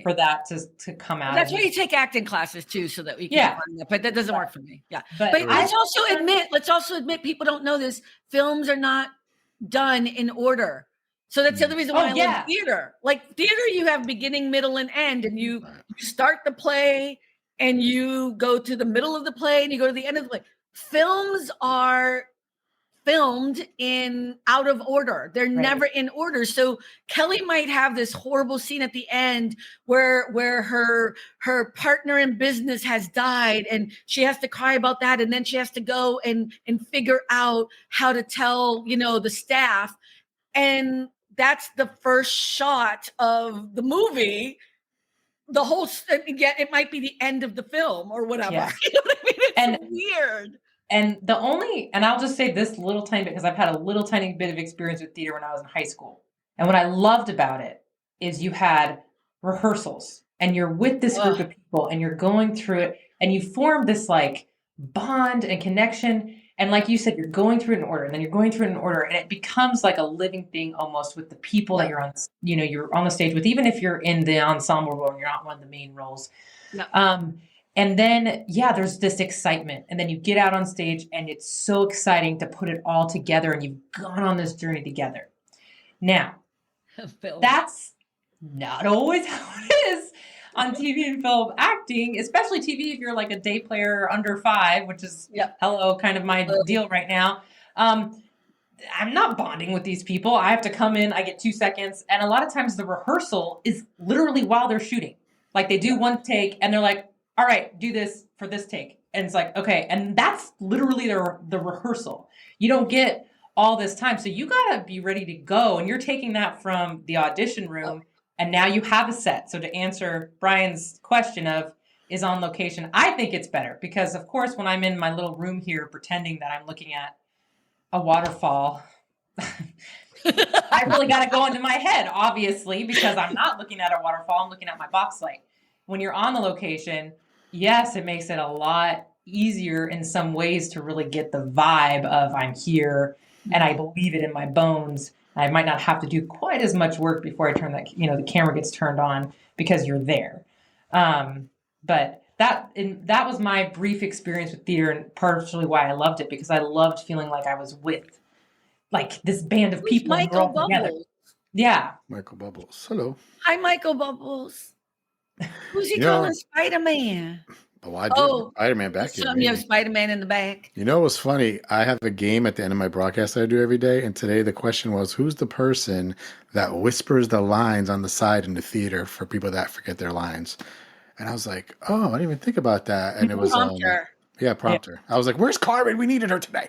for that to come out. That's why you take acting classes too, so that we can find that. But that doesn't work for me. Yeah. But let's also admit people don't know this. Films are not done in order. So that's the other reason why I love theater. Like theater, you have beginning, middle, and end, and you start the play and you go to the middle of the play and you go to the end of the play. Films are filmed in out of order. They're never in order. So Kelly might have this horrible scene at the end where her partner in business has died and she has to cry about that, and then she has to go and figure out how to tell the staff, and that's the first shot of the movie. The whole, it might be the end of the film or whatever. Yeah. You know what I mean? It's weird. And I'll just say this little tiny bit, because I've had a little tiny bit of experience with theater when I was in high school. And what I loved about it is you had rehearsals and you're with this group of people and you're going through it and you form this like bond and connection. And like you said, you're going through it in order, and then you're going through it in order, and it becomes like a living thing almost with the people that you're on, you're on the stage with, even if you're in the ensemble role and you're not one of the main roles. No. And then, there's this excitement, and then you get out on stage and it's so exciting to put it all together, and you've gone on this journey together. Now, that's not always how it is on TV and film acting, especially TV if you're like a day player under 5, which is kind of my deal right now. I'm not bonding with these people. I have to come in, I get 2 seconds. And a lot of times the rehearsal is literally while they're shooting. Like they do one take and they're like, all right, do this for this take. And it's like, okay. And that's literally the rehearsal. You don't get all this time. So you got to be ready to go. And you're taking that from the audition room. And now you have a set. So to answer Brian's question of is on location, I think it's better because, of course, when I'm in my little room here pretending that I'm looking at a waterfall, I really got to go into my head, obviously, because I'm not looking at a waterfall. I'm looking at my box light. When you're on the location, yes, it makes it a lot easier in some ways to really get the vibe of I'm here and I believe it in my bones. I might not have to do quite as much work before I turn that, the camera gets turned on because you're there. But that was my brief experience with theater, and partially why I loved it, because I loved feeling like I was with like this band of people. Michael Bubbles. Together. Yeah. Michael Bubbles. Hello. Hi, Michael Bubbles. Who's he calling Spider-Man? Oh, I do. Spider-Man back here. You have Spider-Man in the back. You know what's funny? I have a game at the end of my broadcast that I do every day, and today the question was, who's the person that whispers the lines on the side in the theater for people that forget their lines? And I was like, oh, I didn't even think about that. And it was Prompter. Prompter. I was like, where's Carmen? We needed her today.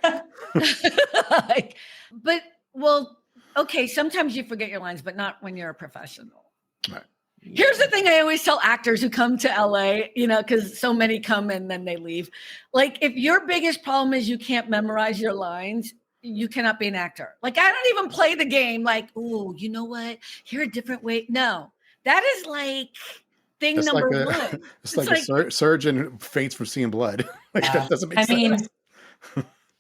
Okay, sometimes you forget your lines, but not when you're a professional. Right. Here's the thing I always tell actors who come to LA, because so many come and then they leave. Like, if your biggest problem is you can't memorize your lines, you cannot be an actor. Like, I don't even play the game like, oh, you know what? Here a different way. No, that is like thing it's number like one. It's like a surgeon who faints from seeing blood. That doesn't make sense.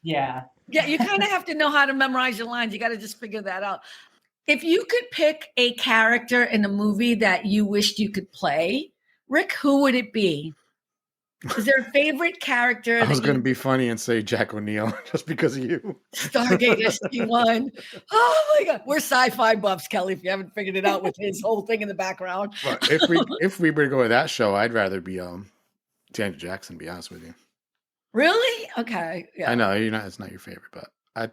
Yeah, you kind of have to know how to memorize your lines. You got to just figure that out. If you could pick a character in a movie that you wished you could play, Rick, who would it be? Is there a favorite character? I was going to be funny and say Jack O'Neill just because of you. Stargate SG-1. Oh my God. We're sci-fi buffs, Kelly, if you haven't figured it out with his whole thing in the background. But if we were to go with that show, I'd rather be Daniel Jackson, to be honest with you. Really? Okay. Yeah. I know it's not your favorite, but I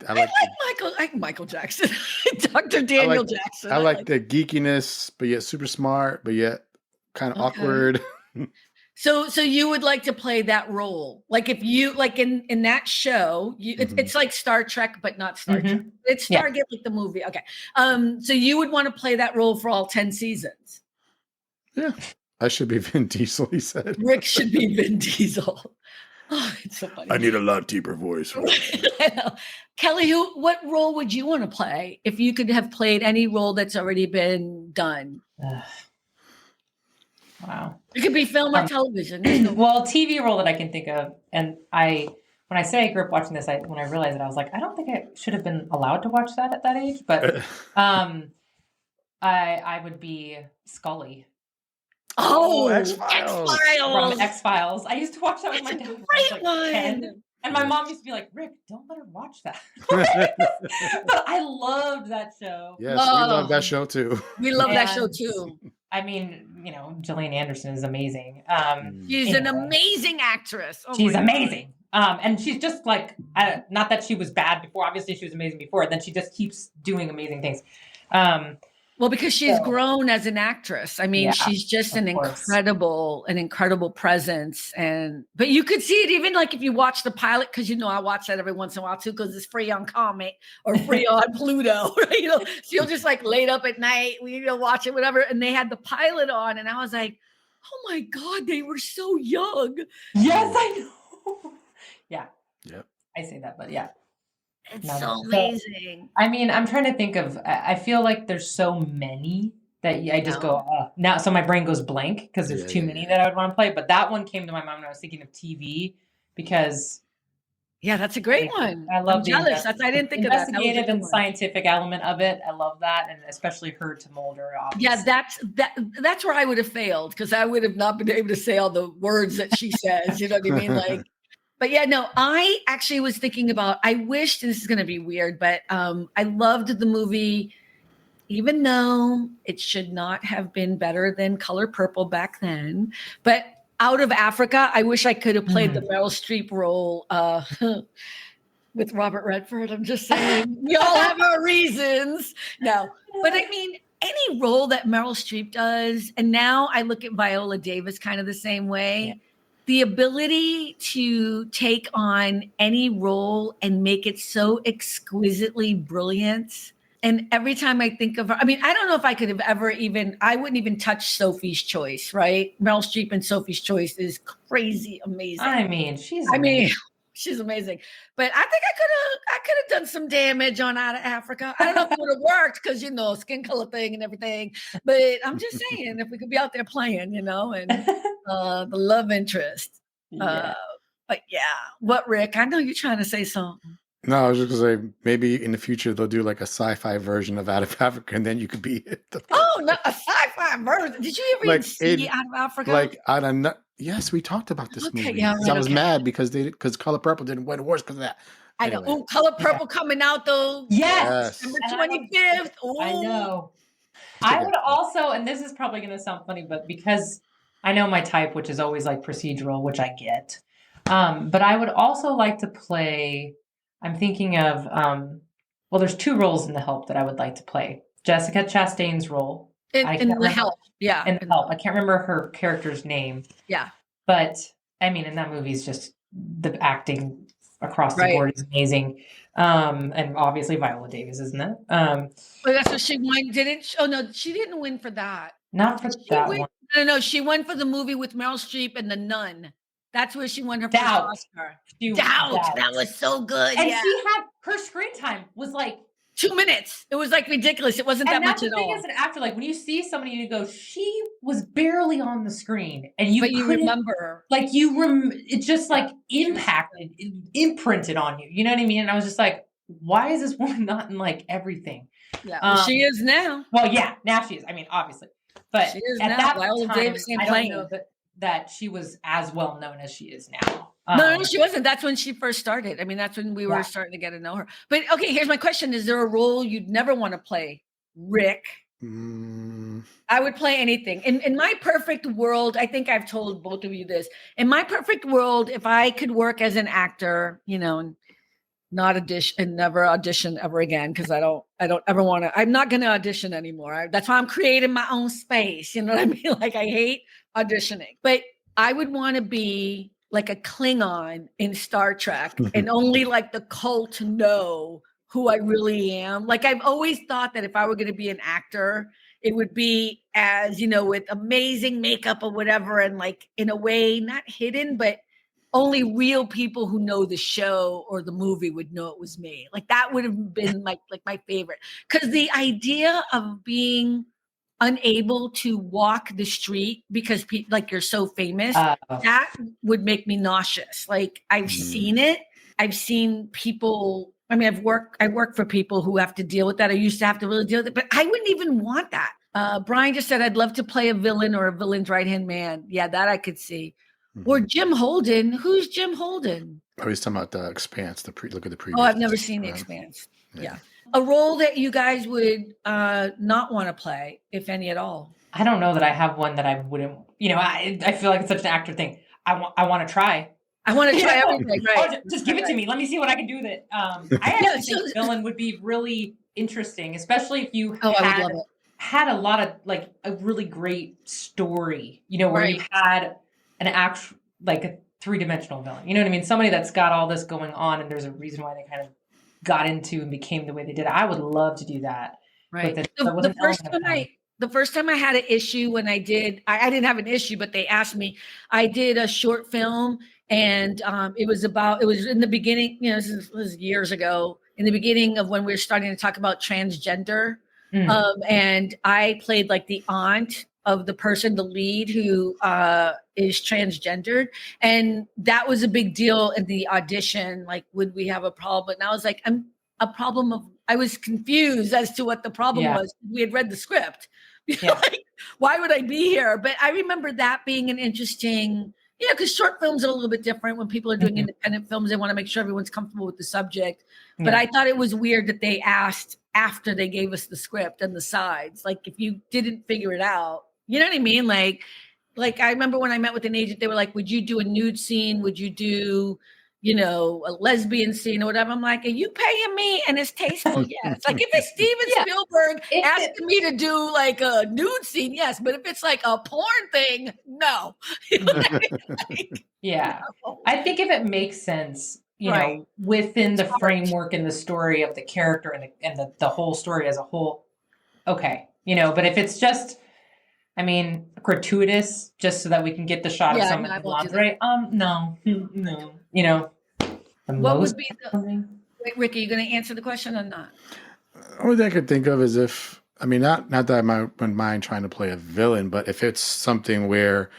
like Michael Jackson, Dr. Daniel Jackson. I like the geekiness, but yet super smart, but yet kind of awkward. So you would like to play that role, like if you like in that show, it's like Star Trek, but not Star Trek. It's Stargate, like the movie. Okay, so you would want to play that role for all 10 seasons. Yeah, I should be Vin Diesel. He said Rick should be Vin Diesel. Oh, it's so funny. I need a lot deeper voice. I know. Kelly, what role would you want to play if you could have played any role that's already been done? Wow. It could be film or television. There's no- Well, TV role that I can think of, and when I say I grew up watching this, when I realized it, I was like, I don't think I should have been allowed to watch that at that age, but I would be Scully. Oh, X-Files. From X-Files. I used to watch that with my That's a dad when I was great like 10. one. And my mom used to be like, Rick, don't let her watch that. But I loved that show. Yes, we love that show too. We love that show too. I mean, Gillian Anderson is amazing. She's an amazing actress. Oh she's amazing. And she's just like, not that she was bad before. Obviously, she was amazing before. And then she just keeps doing amazing things. Well, because she's grown as an actress. I mean, she's just an incredible presence. But you could see it even like if you watch the pilot, because I watch that every once in a while too, because it's free on Comet or free on Pluto. Right? She'll just like laid up at night, watch it, whatever. And they had the pilot on, and I was like, oh my God, they were so young. Yes, I know. Yeah. Yep. I say that, but yeah. It's so amazing. I mean, I'm trying to think of, I feel like there's so many that I just go, now, so my brain goes blank because there's too many that I would want to play. But that one came to my mind when I was thinking of TV because. Yeah, that's a great one. I love jealous. I didn't think of that. Investigative and scientific element of it. I love that. And especially her to Mulder. Obviously. Yeah, that's where I would have failed because I would have not been able to say all the words that she says. You know what I mean? Like. But yeah, no, I actually was thinking about, I wished, this is going to be weird, but I loved the movie, even though it should not have been better than Color Purple back then. But Out of Africa, I wish I could have played the Meryl Streep role with Robert Redford. I'm just saying, we all have our reasons. No, but I mean, any role that Meryl Streep does, and now I look at Viola Davis kind of the same way. Yeah. The ability to take on any role and make it so exquisitely brilliant. And every time I think of her, I mean, I don't know if I could have ever I wouldn't even touch Sophie's Choice, right? Meryl Streep and Sophie's Choice is crazy amazing. I mean, she's amazing. But I think I could have done some damage on Out of Africa. I don't know if it would have worked because, skin color thing and everything. But I'm just saying, if we could be out there playing, and the love interest. Yeah. But yeah, what, Rick? I know you're trying to say something. No, I was just going to say, maybe in the future they'll do like a sci-fi version of Out of Africa, and then you could be Oh, no, a sci-fi version. Did you ever see Out of Africa? Yes, we talked about this movie. Yeah, I was mad because Color Purple didn't win awards because of that. Anyway. I know. Ooh, Color Purple coming out though. Yes. December 25th. I know. I would also, and this is probably going to sound funny, but because I know my type, which is always like procedural, which I get. But I would also like to play, I'm thinking of, there's two roles in The Help that I would like to play. Jessica Chastain's role. In The Help. Yeah. In The Help. I can't remember her character's name. Yeah. But I mean, in that movie is just the acting across the board is amazing. And obviously Viola Davis, isn't it? Well, that's what she won. She didn't win for that. Not for that one. No, she won for the movie with Meryl Streep and The Nun. That's where she won her first Oscar. Doubt. That was so good. And she had her screen time was like 2 minutes. It was like ridiculous. It wasn't that much at all. As an actor, like when you see somebody, you go, she was barely on the screen, and you remember, like it just like imprinted on you. You know what I mean? And I was just like, why is this woman not in like everything? Yeah, she is now. Well, yeah, now she is. I mean, obviously, but she is at now. that Viola time, Davis I don't know that she was as well known as she is now. No, she wasn't. That's when she first started. I mean, that's when we were starting to get to know her. But okay, here's my question. Is there a role you'd never want to play, Rick? I would play anything. In my perfect world, I think I've told both of you this. In my perfect world, if I could work as an actor, never audition ever again, because I don't ever want to. I'm not going to audition anymore. That's why I'm creating my own space. You know what I mean? Like I hate auditioning, but I would want to be like a Klingon in Star Trek, and only like the cult know who I really am. Like I've always thought that if I were going to be an actor, it would be as, with amazing makeup or whatever, and like in a way not hidden, but only real people who know the show or the movie would know it was me. Like that would have been my favorite. Because the idea of being unable to walk the street because like you're so famous, that would make me nauseous. Like I've seen it. I've seen people. I mean, I work for people who have to deal with that. I used to have to really deal with it, but I wouldn't even want that. Brian just said, I'd love to play a villain or a villain's right-hand man. Yeah, that I could see. Or Jim Holden. Who's Jim Holden? Oh, he's talking about the Expanse. Look at the preview. Oh, I've never seen the Expanse. Yeah. A role that you guys would not want to play, if any at all. I don't know that I have one that I wouldn't. I feel like it's such an actor thing. I want to try. I want to try everything. Right. Oh, just give it to me. Let me see what I can do with it. I actually think villain would be really interesting, especially if you had a lot of like a really great story. Where you had an actual like a 3-dimensional villain. You know what I mean? Somebody that's got all this going on, and there's a reason why they kind of got into and became the way they did. I would love to do that. Right. The first time I had an issue when I didn't have an issue, but they asked me, I did a short film, and it was in the beginning, this was years ago, in the beginning of when we were starting to talk about transgender. And I played like the aunt of the person, the lead, who is transgendered. And that was a big deal in the audition. Like, would we have a problem? And I was like, I was confused as to what the problem was. We had read the script. Like, why would I be here? But I remember that being an interesting, because short films are a little bit different. When people are doing independent films, they want to make sure everyone's comfortable with the subject. But I thought it was weird that they asked after they gave us the script and the sides. Like, if you didn't figure it out, you know what I mean? Like I remember when I met with an agent, they were like, would you do a nude scene? Would you do, a lesbian scene or whatever? I'm like, are you paying me? And it's tasteful. Yes. Like if it's Steven Spielberg asking me to do like a nude scene, yes. But if it's like a porn thing, no. I think if it makes sense, within the framework and the story of the character and the whole story as a whole, okay. But if it's just, gratuitous, just so that we can get the shot of someone in lingerie. No. What would be wait, Ricky, you going to answer the question or not? Only thing I could think of is if, not that I wouldn't mind trying to play a villain, but if it's something where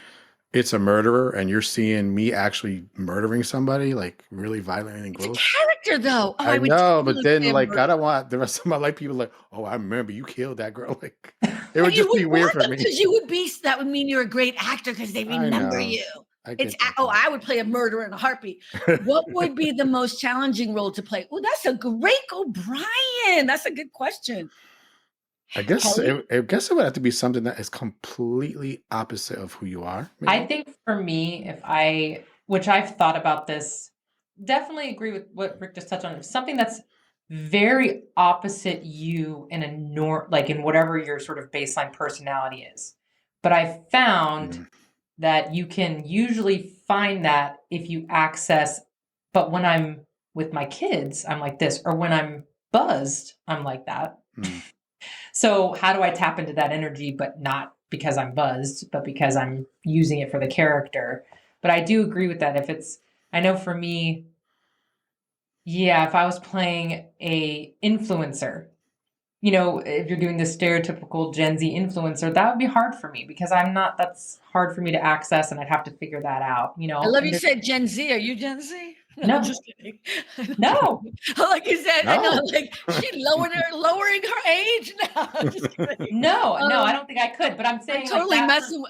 it's a murderer and you're seeing me actually murdering somebody, like really violent and gross. It's a character though. I know, but then like I don't want the rest of my life people like, oh, I remember you killed that girl. Like it would just be weird for me. Because that would mean you're a great actor because they remember you. I would play a murderer in a heartbeat. What would be the most challenging role to play? Oh, that's a great Brian. That's a good question. I guess it would have to be something that is completely opposite of who you are. Maybe. I think for me, which I've thought about this, definitely agree with what Rick just touched on. Something that's very opposite you in in whatever your sort of baseline personality is. But I found that you can usually find that if you access, but when I'm with my kids, I'm like this, or when I'm buzzed, I'm like that. So how do I tap into that energy, but not because I'm buzzed, but because I'm using it for the character? But I do agree with that. I know for me, if I was playing a influencer, if you're doing the stereotypical Gen Z influencer, that would be hard for me because that's hard for me to access and I'd have to figure that out. I love you said Gen Z. Are you Gen Z? No, I'm just kidding. No. Like you said, no. I know, like she's lowering her age now. No, I don't think I could, but I'm saying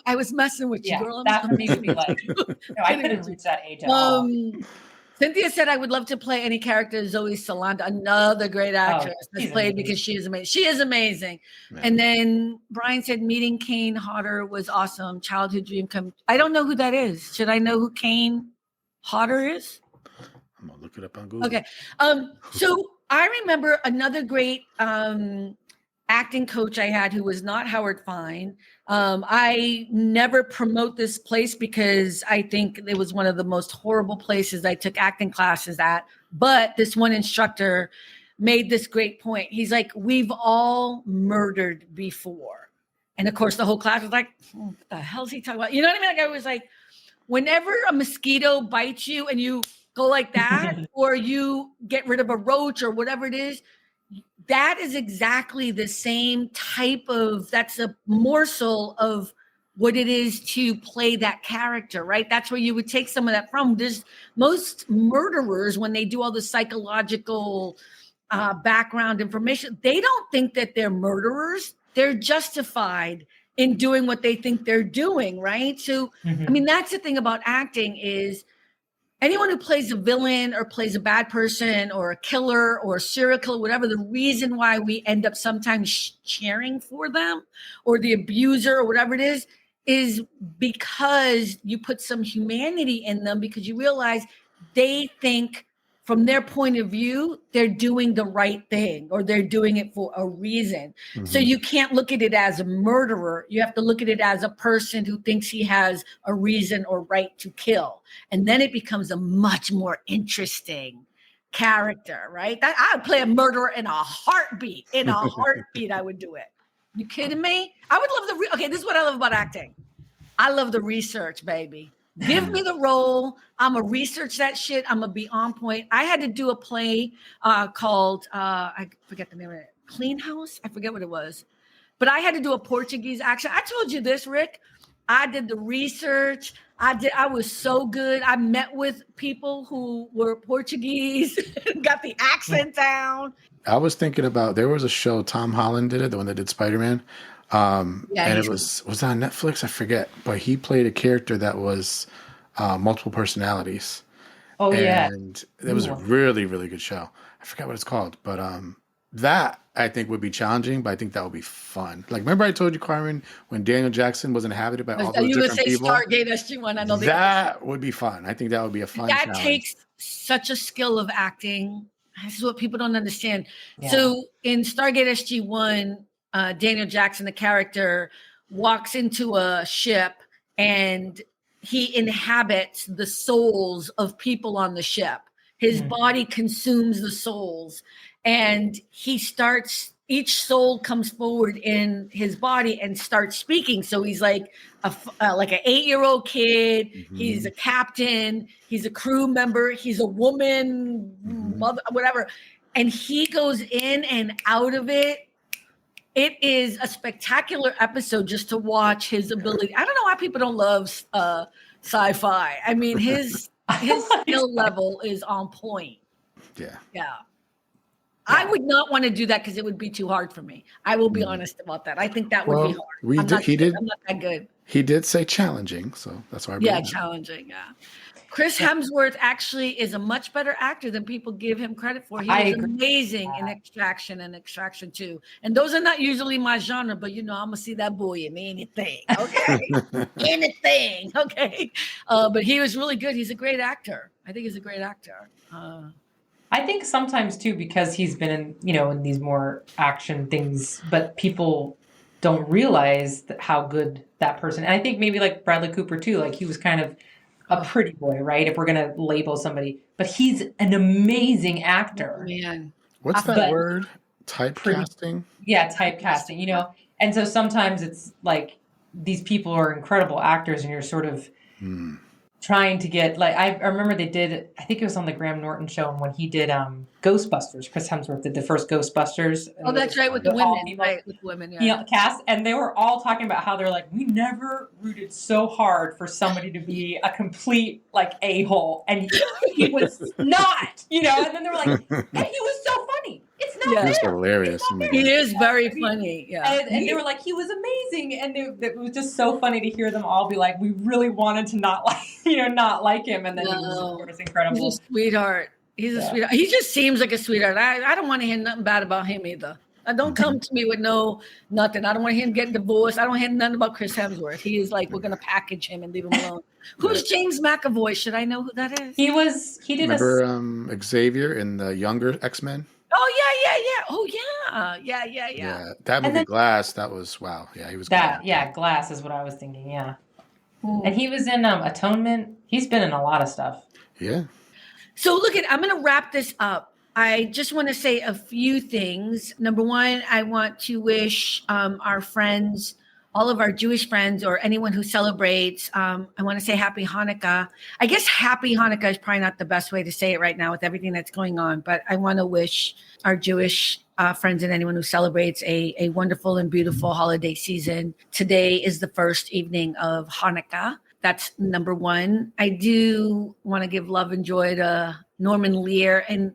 I was messing with you, girl. That for me would be like, no, I couldn't reach that age at all. Cynthia said, I would love to play any character. Zoe Salanda, another great actress that's played because she is amazing. She is amazing. Man. And then Brian said, meeting Kane Hodder was awesome. Childhood dream come. I don't know who that is. Should I know who Kane Hodder is? I'm going to look it up on Google. Okay. So I remember another great acting coach I had who was not Howard Fine. I never promote this place because I think it was one of the most horrible places I took acting classes at. But this one instructor made this great point. He's like, we've all murdered before. And of course, the whole class was like, what the hell is he talking about? You know what I mean? Like I was like, whenever a mosquito bites you and you go like that, or you get rid of a roach or whatever it is, that is exactly the same type of, that's a morsel of what it is to play that character, right? That's where you would take some of that from. There's most murderers, when they do all the psychological background information, they don't think that they're murderers. They're justified in doing what they think they're doing, right? So, I mean, that's the thing about acting is anyone who plays a villain or plays a bad person or a killer or a serial killer, whatever, the reason why we end up sometimes cheering for them or the abuser or whatever it is because you put some humanity in them, because you realize they think from their point of view, they're doing the right thing or they're doing it for a reason. So you can't look at it as a murderer. You have to look at it as a person who thinks he has a reason or right to kill. And then it becomes a much more interesting character, right? That I would play a murderer in a heartbeat. In a heartbeat, I would do it. You kidding me? I would love okay, this is what I love about acting. I love the research, baby. Give me the role. I'm going to research that shit. I'm going to be on point. I had to do a play called, I forget the name of it, Clean House? I forget what it was. But I had to do a Portuguese accent. I told you this, Rick. I did the research. I was so good. I met with people who were Portuguese, got the accent down. I was thinking about, there was a show, Tom Holland did it, the one that did Spider-Man. And it was it on Netflix? I forget. But he played a character that was multiple personalities. Oh, yeah. And it was a really, really good show. I forgot what it's called. But that, I think, would be challenging, but I think that would be fun. Like, remember I told you, Carmen, when Daniel Jackson was inhabited by all those different people? Stargate SG-1. I know that would be fun. I think that would be a fun challenge. That takes such a skill of acting. This is what people don't understand. Yeah. So in Stargate SG-1, Daniel Jackson, the character, walks into a ship and he inhabits the souls of people on the ship. His body consumes the souls, and he starts, each soul comes forward in his body and starts speaking. So he's like an 8-year-old kid. He's a captain. He's a crew member. He's a woman, mother, whatever. And he goes in and out of it. It is a spectacular episode just to watch his ability. I don't know why people don't love sci-fi. I mean, his skill level is on point. Yeah. I would not want to do that because it would be too hard for me. I will be honest about that. I think that would be hard. I'm not that good. He did say challenging, so that's why. Challenging. Yeah. Chris Hemsworth actually is a much better actor than people give him credit for. He was amazing in Extraction and Extraction 2. And those are not usually my genre, but I'm gonna see that boy in anything. Okay. Anything. Okay. But he was really good. He's a great actor. I think he's a great actor. I think sometimes too, because he's been in these more action things, but people don't realize how good that person. And I think maybe like Bradley Cooper too, like he was kind of a pretty boy, right? If we're going to label somebody, but he's an amazing actor. Man. What's that word? Typecasting? Typecasting, And so sometimes it's like these people are incredible actors and you're sort of trying to get, like, I remember they did, I think it was on the Graham Norton show, and when he did Ghostbusters, Chris Hemsworth did the first Ghostbusters. Oh, that's right, with the women. Right, with women, yeah. Cast, and they were all talking about how they're like, we never rooted so hard for somebody to be a complete, like, a-hole, and he was not, and then they were like, and he was so funny. It's not fair. He's hilarious. He is very funny, yeah. And they were like, he was amazing, and it was just so funny to hear them all be like, we really wanted to not like him, and then he was, of course, incredible. He's a sweetheart. He's a sweetheart. He just seems like a sweetheart. I don't want to hear nothing bad about him either. Don't come to me with nothing. I don't want to hear him getting divorced. I don't want to hear nothing about Chris Hemsworth. He is like, we're going to package him and leave him alone. Who's James McAvoy? Should I know who that is? He did Remember Xavier in the younger X-Men? Oh, yeah. Oh, yeah. Yeah, that movie, Glass, that was, wow. Yeah, he was that. Yeah, Glass is what I was thinking, yeah. And he was in Atonement. He's been in a lot of stuff. Yeah. So I'm going to wrap this up. I just want to say a few things. Number one, I want to wish our friends all of our Jewish friends or anyone who celebrates. I want to say happy Hanukkah. I guess happy Hanukkah is probably not the best way to say it right now with everything that's going on, but I want to wish our Jewish friends and anyone who celebrates a wonderful and beautiful holiday season. Today is the first evening of Hanukkah. That's number one. I do want to give love and joy to Norman Lear. And,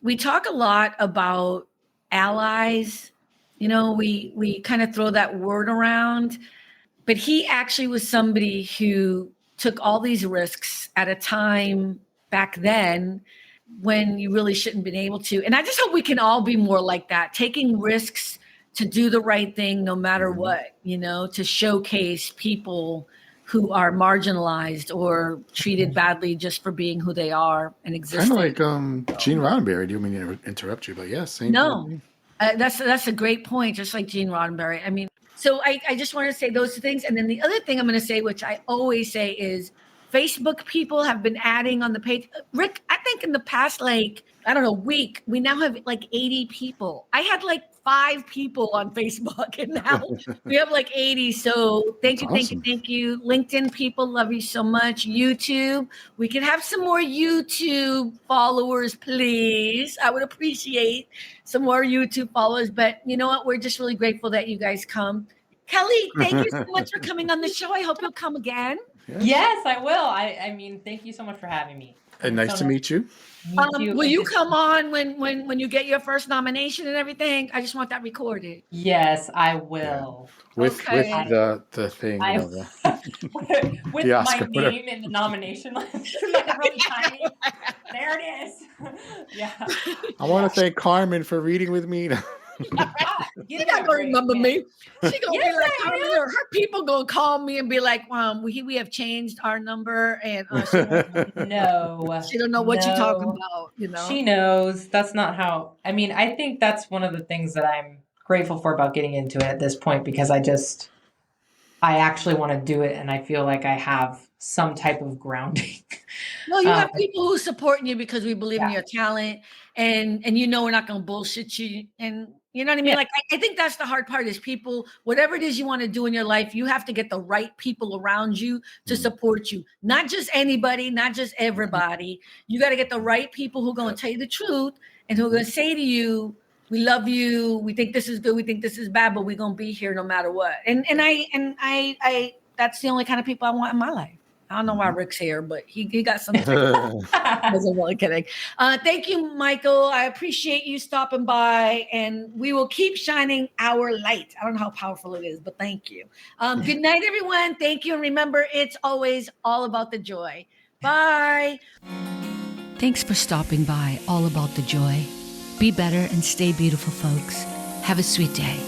we talk a lot about allies. We kind of throw that word around, but he actually was somebody who took all these risks at a time back then when you really shouldn't have been able to. And I just hope we can all be more like that, taking risks to do the right thing no matter what, to showcase people who are marginalized or treated badly just for being who they are and existing. Kind of like Gene Roddenberry. Do you mean to interrupt you? But yes, same thing. That's a great point, just like Gene Roddenberry. I mean, so I just want to say those things. And then the other thing I'm going to say, which I always say, is Facebook people have been adding on the page. Rick, I think in the past, week, we now have 80 people. I had 5 people on Facebook, and now we have 80. So thank you. LinkedIn people, love you so much. YouTube, we can have some more YouTube followers, please. I would appreciate some more YouTube followers, but you know what? We're just really grateful that you guys come. Kelly, thank you so much for coming on the show. I hope you'll come again. Yes, I will. I mean, thank you so much for having me. And nice to meet you. Will you come on when you get your first nomination and everything? I just want that recorded. Yes, I will. Yeah. With the thing, with the Oscar, my name in the nomination list, really tiny. There it is. Yeah. I want to thank Carmen for reading with me. You're not gonna remember me. She gonna be like, her people gonna call me and be like, we have changed our number, and no, she don't know what you're talking about. She knows. That's not how. I mean, I think that's one of the things that I'm grateful for about getting into it at this point, because I actually want to do it, and I feel like I have some type of grounding. No, you have people who support you because we believe in your talent, and we're not gonna bullshit you, and you know what I mean? I think that's the hard part, is people, whatever it is you want to do in your life, you have to get the right people around you to support you. Not just anybody, not just everybody. You got to get the right people who are going to tell you the truth and who are going to say to you, we love you, we think this is good, we think this is bad, but we're going to be here no matter what. And I that's the only kind of people I want in my life. I don't know why Rick's here, but he got something. I wasn't really kidding. Thank you, Michael. I appreciate you stopping by, and we will keep shining our light. I don't know how powerful it is, but thank you. Good night, everyone. Thank you. And remember, it's always all about the joy. Bye. Thanks for stopping by. All About the Joy. Be better and stay beautiful, folks. Have a sweet day.